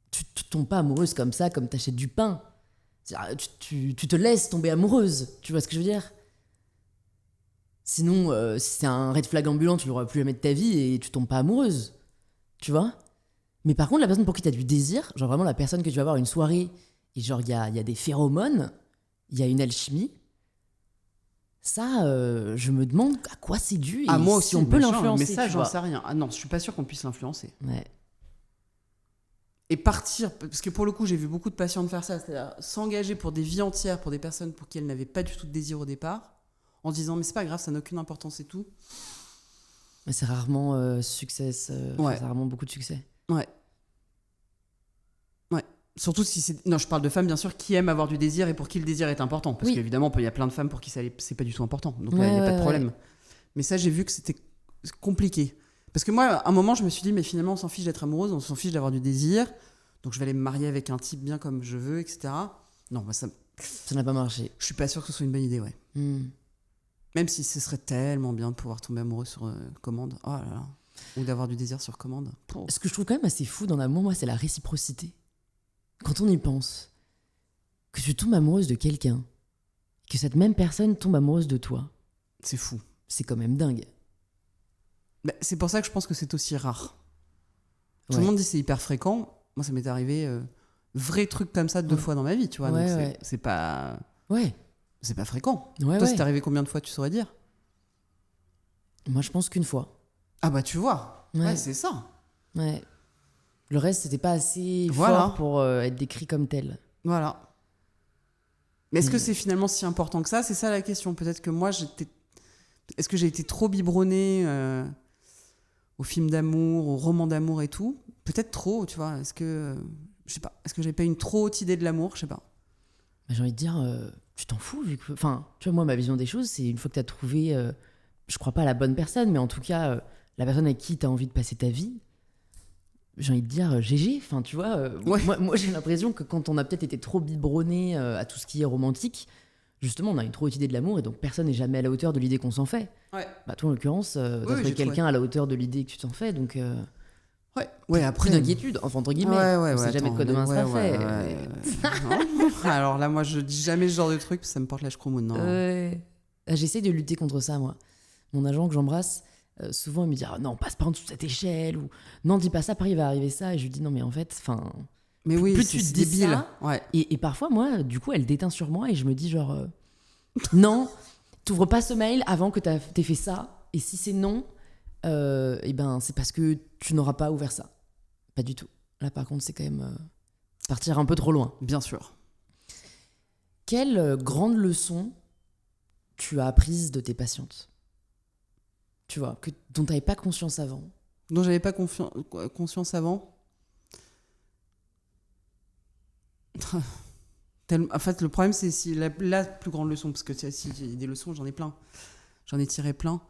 Tu tombes pas amoureuse comme ça, comme t'achètes du pain. Tu te laisses tomber amoureuse. Tu vois ce que je veux dire? Sinon, si c'est un red flag ambulant, tu l'auras plus jamais de ta vie et tu tombes pas amoureuse. Tu vois? Mais par contre, la personne pour qui tu as du désir, genre vraiment la personne que tu vas voir à une soirée, et genre il y a des phéromones, il y a une alchimie, ça, je me demande à quoi c'est dû et moi si aussi, on peut machin, l'influencer. Mais ça, tu j'en vois. sais rien. Ah non, je suis pas sûr qu'on puisse l'influencer. Ouais. Et partir, parce que pour le coup, j'ai vu beaucoup de patientes faire ça, c'est-à-dire s'engager pour des vies entières, pour des personnes pour qui elles n'avaient pas du tout de désir au départ, en se disant, mais c'est pas grave, ça n'a aucune importance et tout. Mais c'est rarement succès. Ouais. C'est rarement beaucoup de succès. Ouais. Surtout si c'est... Non, je parle de femmes, bien sûr, qui aiment avoir du désir et pour qui le désir est important. Parce Oui. qu'évidemment, il y a plein de femmes pour qui c'est pas du tout important. Donc là, Ouais, il n'y a pas de ouais, problème. Mais ça, j'ai vu que c'était compliqué. Parce que moi, à un moment, je me suis dit, mais finalement, on s'en fiche d'être amoureuse, on s'en fiche d'avoir du désir. Donc je vais aller me marier avec un type bien comme je veux, etc. Non, moi, Ça n'a pas marché. je suis pas sûr que ce soit une bonne idée, ouais. Même si ce serait tellement bien de pouvoir tomber amoureux sur commande. Oh là là. Ou d'avoir du désir sur commande. Pouh. Ce que je trouve quand même assez fou dans l'amour, moi, c'est la réciprocité. Quand on y pense, que tu tombes amoureuse de quelqu'un, que cette même personne tombe amoureuse de toi, C'est fou. c'est quand même dingue. Bah, c'est pour ça que je pense que c'est aussi rare. Tout Ouais. le monde dit que c'est hyper fréquent. Moi, ça m'est arrivé vrai truc comme ça 2 fois dans ma vie, tu vois. Ouais, Donc ouais. c'est pas fréquent. Ouais, Toi, ouais. c'est arrivé combien de fois, tu saurais dire? Moi, je pense qu'une fois. Ah bah tu vois. Ouais. Ouais, c'est ça. Ouais. Le reste, c'était pas assez Voilà. fort pour être décrit comme tel. Voilà. Mais est-ce que c'est finalement si important que ça? C'est ça la question. Peut-être que moi, est-ce que j'ai été trop biberonnée aux films d'amour, aux romans d'amour et tout? Peut-être trop, tu vois. Est-ce que... je sais pas. Est-ce que j'ai pas une trop haute idée de l'amour? Je sais pas. j'ai envie de dire, tu t'en fous vu que... Enfin, tu vois, moi, ma vision des choses, c'est une fois que t'as trouvé, je crois pas à la bonne personne, mais en tout cas, la personne avec qui t'as envie de passer ta vie, j'ai envie de dire GG. Enfin, tu vois, Ouais. moi j'ai l'impression que quand on a peut-être été trop biberonné à tout ce qui est romantique, justement, on a une trop haute idée de l'amour et donc personne n'est jamais à la hauteur de l'idée qu'on s'en fait. Ouais. Bah, toi, en l'occurrence, t'as Oui, trouvé j'ai quelqu'un à la hauteur de l'idée que tu t'en fais, donc Ouais, après. plus d'inquiétude, enfin, entre guillemets. On sait jamais de quoi demain sera fait. Non. Alors là, moi, je dis jamais ce genre de truc, ça me porte la chromoune. Non. J'essaie de lutter contre ça, moi. Mon agent que j'embrasse, souvent, il me dit non, passe pas en dessous de cette échelle, ou non, dis pas ça, Paris va arriver ça. Et je lui dis non, mais en fait, enfin. Mais oui, plus tu c'est te dis débile. ça, Ouais. et parfois, moi, du coup, elle déteint sur moi et je me dis genre non, t'ouvres pas ce mail avant que t'aies fait ça. Et si c'est non, et ben c'est parce que tu n'auras pas ouvert ça. Pas du tout. Là, par contre, c'est quand même partir un peu trop loin. Bien sûr. Quelle grande leçon tu as apprise de tes patientes? Tu vois, dont tu n'avais pas conscience avant. Dont j'avais pas conscience avant. En fait, le problème, c'est si la plus grande leçon, parce que si j'ai des leçons, j'en ai plein. J'en ai tiré plein.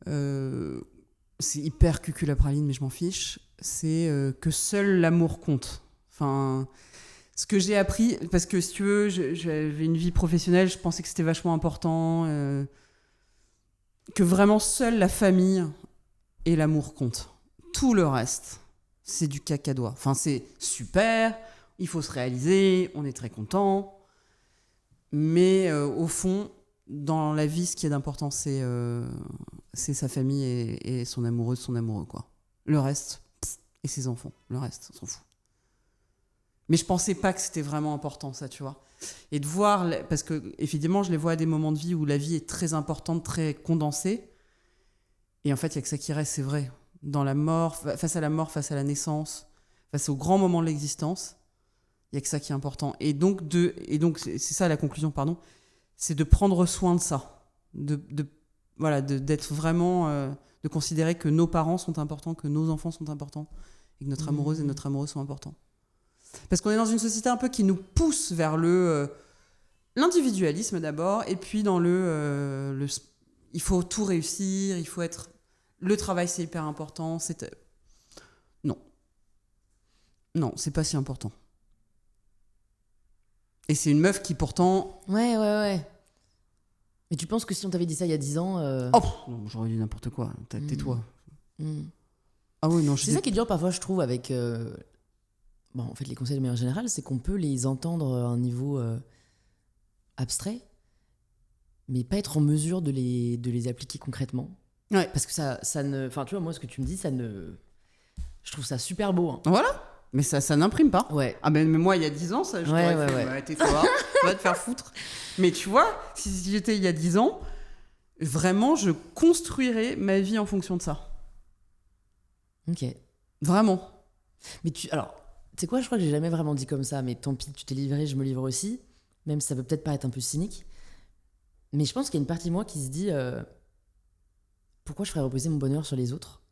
C'est hyper cuculapraline, mais je m'en fiche. C'est que seul l'amour compte. Enfin, ce que j'ai appris, parce que si tu veux, j'avais une vie professionnelle, je pensais que c'était vachement important, que vraiment seule la famille et l'amour comptent. Tout le reste, c'est du cacadois. Enfin, c'est super, il faut se réaliser, on est très content, mais au fond, dans la vie, ce qui est d'important, c'est sa famille et son amoureuse, son amoureux, quoi. Le reste, et ses enfants, le reste, on s'en fout. Mais je pensais pas que c'était vraiment important, ça, tu vois. Et de voir, parce que évidemment, je les vois à des moments de vie où la vie est très importante, très condensée. Et en fait, il y a que ça qui reste, c'est vrai. Dans la mort, face à la mort, face à la naissance, face aux grands moments de l'existence, il y a que ça qui est important. Et donc c'est ça la conclusion, pardon. C'est de prendre soin de ça, d'être vraiment, de considérer que nos parents sont importants, que nos enfants sont importants, et que notre amoureuse et notre amoureux sont importants. Parce qu'on est dans une société un peu qui nous pousse vers l'individualisme d'abord, et puis dans il faut tout réussir, il faut être... Le travail, c'est hyper important. Non, c'est pas si important. Et c'est une meuf qui pourtant... Ouais. Mais tu penses que si on t'avait dit ça il y a 10 ans... Oh, non, j'aurais dit n'importe quoi. Tais-toi. Ah oui, non, c'est ça qui est dur parfois, je trouve, avec... en fait, les conseils de manière générale, c'est qu'on peut les entendre à un niveau abstrait, mais pas être en mesure de les appliquer concrètement. Ouais. Parce que ça ne... Enfin, tu vois, moi, ce que tu me dis, ça ne... Je trouve ça super beau. Hein. Voilà. Mais ça n'imprime pas. Ouais. Ah mais moi, il y a 10 ans, ça, je t'aurais fait, tais-toi, tu vas te faire foutre. Mais tu vois, si j'étais il y a 10 ans, vraiment, je construirais ma vie en fonction de ça. Ok. Vraiment. Mais alors, tu sais quoi, je crois que j'ai jamais vraiment dit comme ça, mais tant pis, tu t'es livré, je me livre aussi, même si ça peut peut-être paraître un peu cynique. Mais je pense qu'il y a une partie de moi qui se dit pourquoi je ferais reposer mon bonheur sur les autres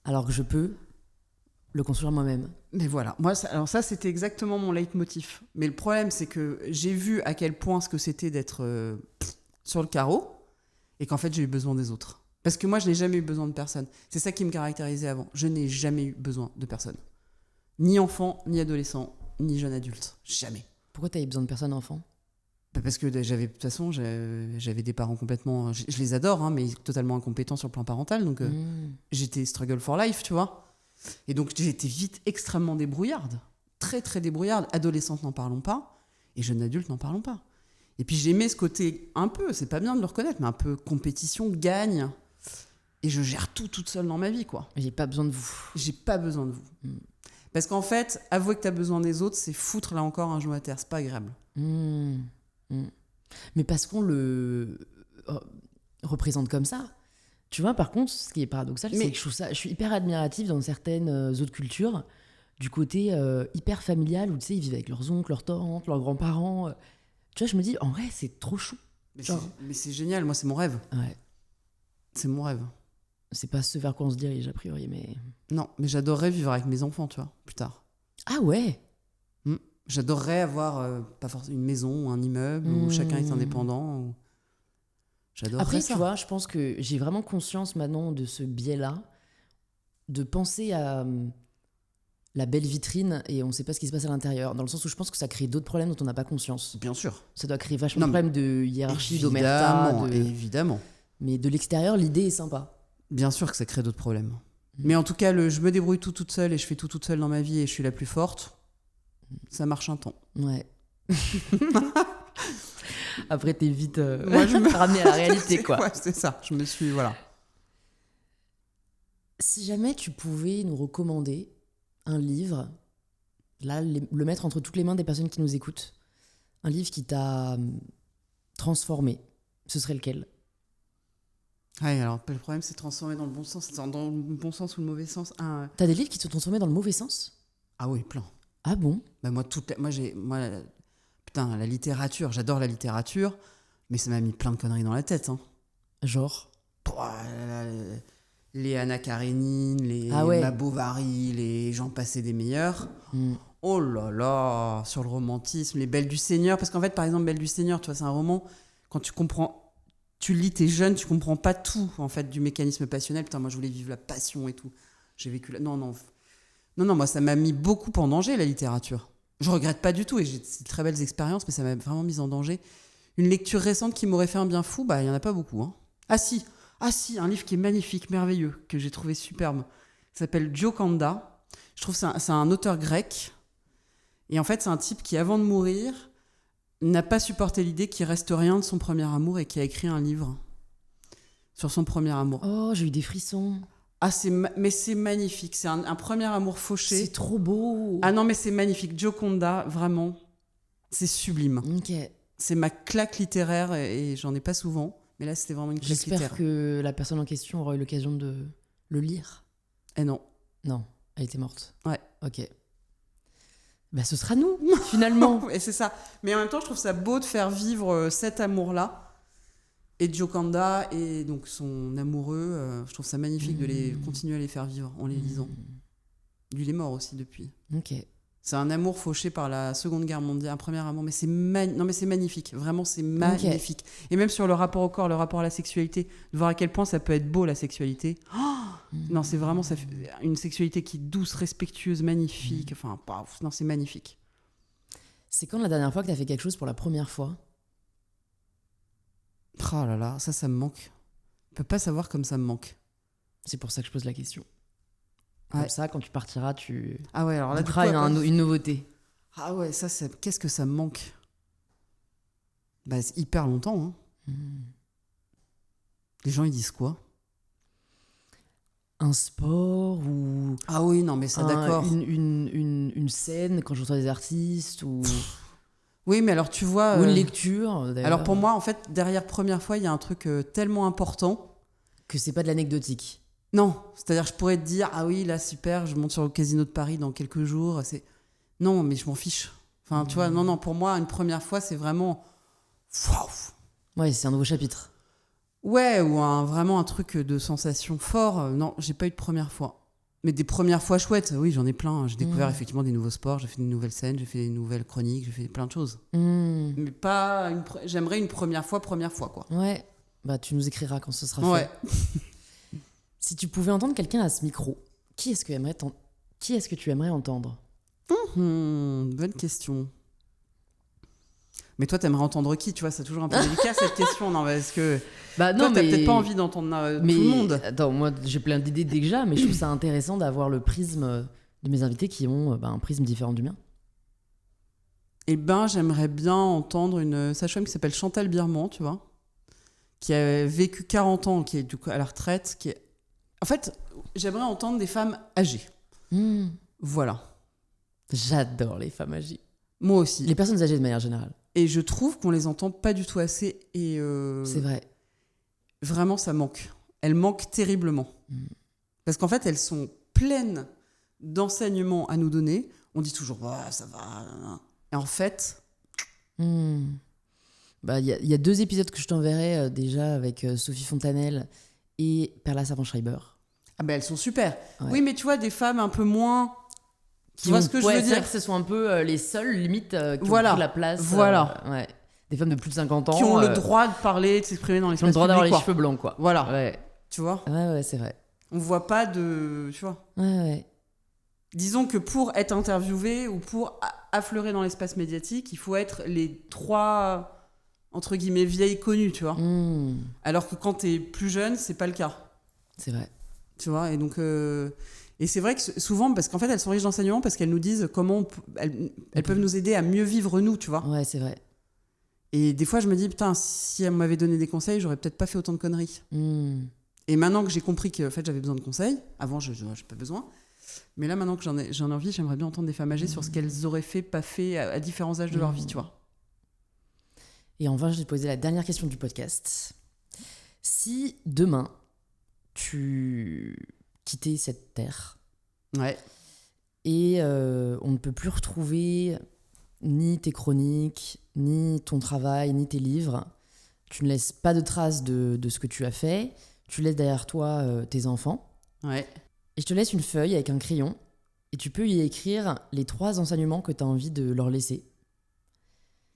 alors que je peux le construire moi-même. Mais voilà, moi, alors ça, c'était exactement mon leitmotiv. Mais le problème, c'est que j'ai vu à quel point ce que c'était d'être sur le carreau et qu'en fait, j'ai eu besoin des autres. Parce que moi, je n'ai jamais eu besoin de personne. C'est ça qui me caractérisait avant. Je n'ai jamais eu besoin de personne. Ni enfant, ni adolescent, ni jeune adulte. Jamais. Pourquoi t'as eu besoin de personne enfant ? Parce que de toute façon, j'avais des parents complètement... Je les adore, hein, mais totalement incompétents sur le plan parental. Donc, j'étais struggle for life, tu vois. Et donc, j'ai été vite extrêmement débrouillarde. Très, très débrouillarde. Adolescente, n'en parlons pas. Et jeune adulte, n'en parlons pas. Et puis, j'aimais ce côté un peu, c'est pas bien de le reconnaître, mais un peu compétition, gagne. Et je gère tout toute seule dans ma vie, quoi. J'ai pas besoin de vous. J'ai pas besoin de vous. Parce qu'en fait, avouer que t'as besoin des autres, c'est foutre, là encore, un genou à terre. C'est pas agréable. Mais parce qu'on le représente comme ça. Tu vois, par contre, ce qui est paradoxal, c'est que je suis hyper admirative dans certaines autres cultures du côté hyper familial où, tu sais, ils vivent avec leurs oncles, leurs tantes, leurs grands-parents. Tu vois, je me dis, en vrai, c'est trop chou. Mais c'est génial, moi, c'est mon rêve. Ouais. C'est mon rêve. C'est pas ce vers quoi on se dirige, a priori, mais... Non, mais j'adorerais vivre avec mes enfants, tu vois, plus tard. Ah ouais. J'adorerais avoir pas forcément une maison ou un immeuble où chacun est indépendant. J'adorerais Après, ça. tu vois, je pense que j'ai vraiment conscience maintenant de ce biais-là, de penser à la belle vitrine et on ne sait pas ce qui se passe à l'intérieur. Dans le sens où je pense que ça crée d'autres problèmes dont on n'a pas conscience. Bien sûr. Ça doit créer vachement Non, de mais problèmes de hiérarchie, d'omerta. Évidemment, évidemment. Mais de l'extérieur, l'idée est sympa. Bien sûr que ça crée d'autres problèmes. Mais en tout cas, je me débrouille tout toute seule et je fais tout toute seule dans ma vie et je suis la plus forte. Ça marche un temps. Ouais. Après, t'es vite Moi, je me ramené à la réalité, quoi. Ouais, c'est ça. Je me suis, voilà. Si jamais tu pouvais nous recommander un livre, là, le mettre entre toutes les mains des personnes qui nous écoutent, un livre qui t'a transformé, ce serait lequel? Ouais, alors le problème, c'est transformer dans le bon sens. Dans le bon sens ou le mauvais sens. T'as des livres qui te sont transformés dans le mauvais sens? Ah oui, plein. Ah bon? Bah putain, la littérature, j'adore la littérature, mais ça m'a mis plein de conneries dans la tête. Hein. Genre? Les Anna Karénine, les Ah ouais. Ma Bovary, les J'en passais des meilleurs. Oh là là, sur le romantisme, les Belles du Seigneur. Parce qu'en fait, par exemple, Belles du Seigneur, tu vois, c'est un roman, quand tu comprends, tu lis, t'es jeune, tu comprends pas tout, en fait, du mécanisme passionnel. Putain, moi, je voulais vivre la passion et tout. J'ai vécu la... Non, moi, ça m'a mis beaucoup en danger, la littérature. Je regrette pas du tout, et j'ai de très belles expériences, mais ça m'a vraiment mise en danger. Une lecture récente qui m'aurait fait un bien fou, bah, il y en a pas beaucoup. Hein. Ah si, un livre qui est magnifique, merveilleux, que j'ai trouvé superbe. Il s'appelle Gioconda. Je trouve que c'est un auteur grec. Et en fait, c'est un type qui, avant de mourir, n'a pas supporté l'idée qu'il reste rien de son premier amour et qui a écrit un livre sur son premier amour. Oh, j'ai eu des frissons. Ah, mais c'est magnifique. C'est un premier amour fauché. C'est trop beau. Ah non, mais c'est magnifique. Gioconda, vraiment, c'est sublime. Ok. C'est ma claque littéraire et j'en ai pas souvent. Mais là, c'était vraiment une claque littéraire. J'espère que la personne en question aura eu l'occasion de le lire. Eh non. Non, elle était morte. Ouais. Ok. Bah, ce sera nous, finalement. Et c'est ça. Mais en même temps, je trouve ça beau de faire vivre cet amour-là. Et Gioconda et donc son amoureux, je trouve ça magnifique de les continuer à les faire vivre en les lisant. Lui, il est mort aussi depuis. Ok. C'est un amour fauché par la Seconde Guerre mondiale, un premier amour, mais non mais c'est magnifique, vraiment c'est magnifique. Okay. Et même sur le rapport au corps, le rapport à la sexualité, de voir à quel point ça peut être beau la sexualité. Non, c'est vraiment une sexualité qui est douce, respectueuse, magnifique. Enfin, non, c'est magnifique. C'est quand la dernière fois que tu as fait quelque chose pour la première fois? Oh là là, ça me manque. Je peux pas savoir comme ça me manque. C'est pour ça que je pose la question. Comme Ouais. ça, quand tu partiras, tu ah ouais, alors là, une nouveauté. Ah ouais, qu'est-ce que ça me manque? Bah, c'est hyper longtemps. Hein. Les gens, ils disent quoi? Un sport ou... Ah oui, non, mais ça, d'accord. Une scène quand je reçois des artistes ou... Oui, mais alors tu vois... Ou une lecture, d'ailleurs. Alors pour moi, en fait, derrière première fois, il y a un truc tellement important... Que c'est pas de l'anecdotique. Non, c'est-à-dire je pourrais te dire, ah oui, là, super, je monte sur le Casino de Paris dans quelques jours. Non, mais je m'en fiche. Enfin, tu vois, non, pour moi, une première fois, c'est vraiment... Waouh. Ouais, c'est un nouveau chapitre. Ouais, ou vraiment un truc de sensation fort. Non, j'ai pas eu de première fois. Mais des premières fois chouettes, oui, j'en ai plein. J'ai découvert effectivement des nouveaux sports, j'ai fait des nouvelles scènes, j'ai fait des nouvelles chroniques, j'ai fait plein de choses. Mais pas j'aimerais une première fois, quoi. Ouais, bah tu nous écriras quand ce sera fait. Si tu pouvais entendre quelqu'un à ce micro, qui est-ce que tu aimerais entendre? Bonne question. Mais toi, t'aimerais entendre qui? Tu vois, c'est toujours un peu délicat cette question, non? Parce que bah non, toi, t'as peut-être pas envie d'entendre tout le monde. Attends, moi, j'ai plein d'idées déjà, mais je trouve ça intéressant d'avoir le prisme de mes invités qui ont un prisme différent du mien. Eh ben, j'aimerais bien entendre une sage-femme qui s'appelle Chantal Birman, tu vois, qui a vécu 40 ans, qui est du coup à la retraite, En fait, j'aimerais entendre des femmes âgées. Voilà. J'adore les femmes âgées. Moi aussi. Les personnes âgées de manière générale. Et je trouve qu'on les entend pas du tout assez. Et c'est vrai. Vraiment, ça manque. Elles manquent terriblement. Parce qu'en fait, elles sont pleines d'enseignements à nous donner. On dit toujours, ça va. Et en fait... Bah, y a 2 épisodes que je t'enverrai déjà avec Sophie Fontanelle et Perla Savant-Schreiber. Ah ben, elles sont super. Ouais. Oui, mais tu vois, des femmes un peu moins Tu vois ce que je veux c'est dire? vrai que ce sont un peu les seuls, limite, qui Voilà. ont pris la place. Voilà. Ouais. Des femmes de plus de 50 ans. Qui ont le droit de parler, de s'exprimer dans qui ont l'espace le droit d'avoir les public, cheveux blancs, quoi. Voilà. Ouais. Tu vois? Ouais, c'est vrai. On voit pas de... Tu vois? Ouais. Disons que pour être interviewé ou pour affleurer dans l'espace médiatique, il faut être les 3, entre guillemets, vieilles connues, tu vois. Alors que quand t'es plus jeune, c'est pas le cas. C'est vrai. Tu vois, et donc... Et c'est vrai que souvent, parce qu'en fait, elles sont riches d'enseignements parce qu'elles nous disent comment elles peuvent nous aider à mieux vivre nous, tu vois. Ouais, c'est vrai. Et des fois, je me dis, putain, si elles m'avaient donné des conseils, j'aurais peut-être pas fait autant de conneries. Et maintenant que j'ai compris que en fait, j'avais besoin de conseils, avant, je n'avais pas besoin. Mais là, maintenant que j'en ai envie, j'aimerais bien entendre des femmes âgées sur ce qu'elles auraient fait, pas fait à différents âges de leur vie, tu vois. Et enfin, je vais te poser la dernière question du podcast. Si demain, tu quittais cette terre Ouais. et on ne peut plus retrouver ni tes chroniques, ni ton travail, ni tes livres, tu ne laisses pas de traces de ce que tu as fait, tu laisses derrière toi tes enfants. Ouais. Et je te laisse une feuille avec un crayon et tu peux y écrire les 3 enseignements que tu as envie de leur laisser.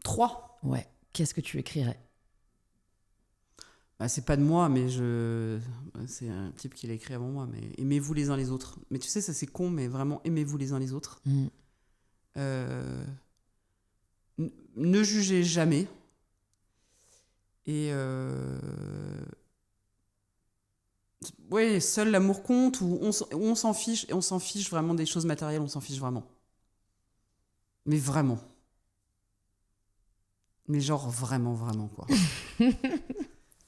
3. Ouais. Qu'est-ce que tu écrirais? Bah, c'est pas de moi, mais c'est un type qui l'a écrit avant moi. Mais aimez-vous les uns les autres. Mais tu sais, ça c'est con, mais vraiment aimez-vous les uns les autres. Ne jugez jamais. Et ouais, seul l'amour compte, ou on s'en fiche, et on s'en fiche vraiment des choses matérielles, on s'en fiche vraiment. Mais vraiment. Mais genre vraiment, vraiment, quoi.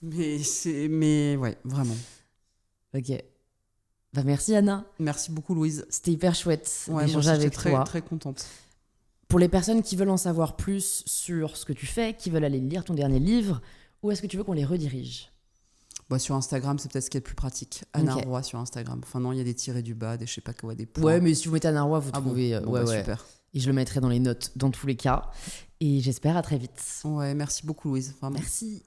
mais ouais, vraiment. Ok. Bah merci Anna. Merci beaucoup Louise. C'était hyper chouette d'échanger avec très, toi. Très contente. Pour les personnes qui veulent en savoir plus sur ce que tu fais, qui veulent aller lire ton dernier livre, où est-ce que tu veux qu'on les redirige? Bah, sur Instagram, c'est peut-être ce qui est le plus pratique. Anna Ok. Roy sur Instagram. Enfin non, il y a des tirés du bas, des je sais pas quoi, des points. Ouais, mais si vous mettez Anna Roy, vous trouvez. Bon, ouais. super. Et je le mettrai dans les notes dans tous les cas. Et j'espère à très vite. Ouais, merci beaucoup Louise, vraiment. Merci.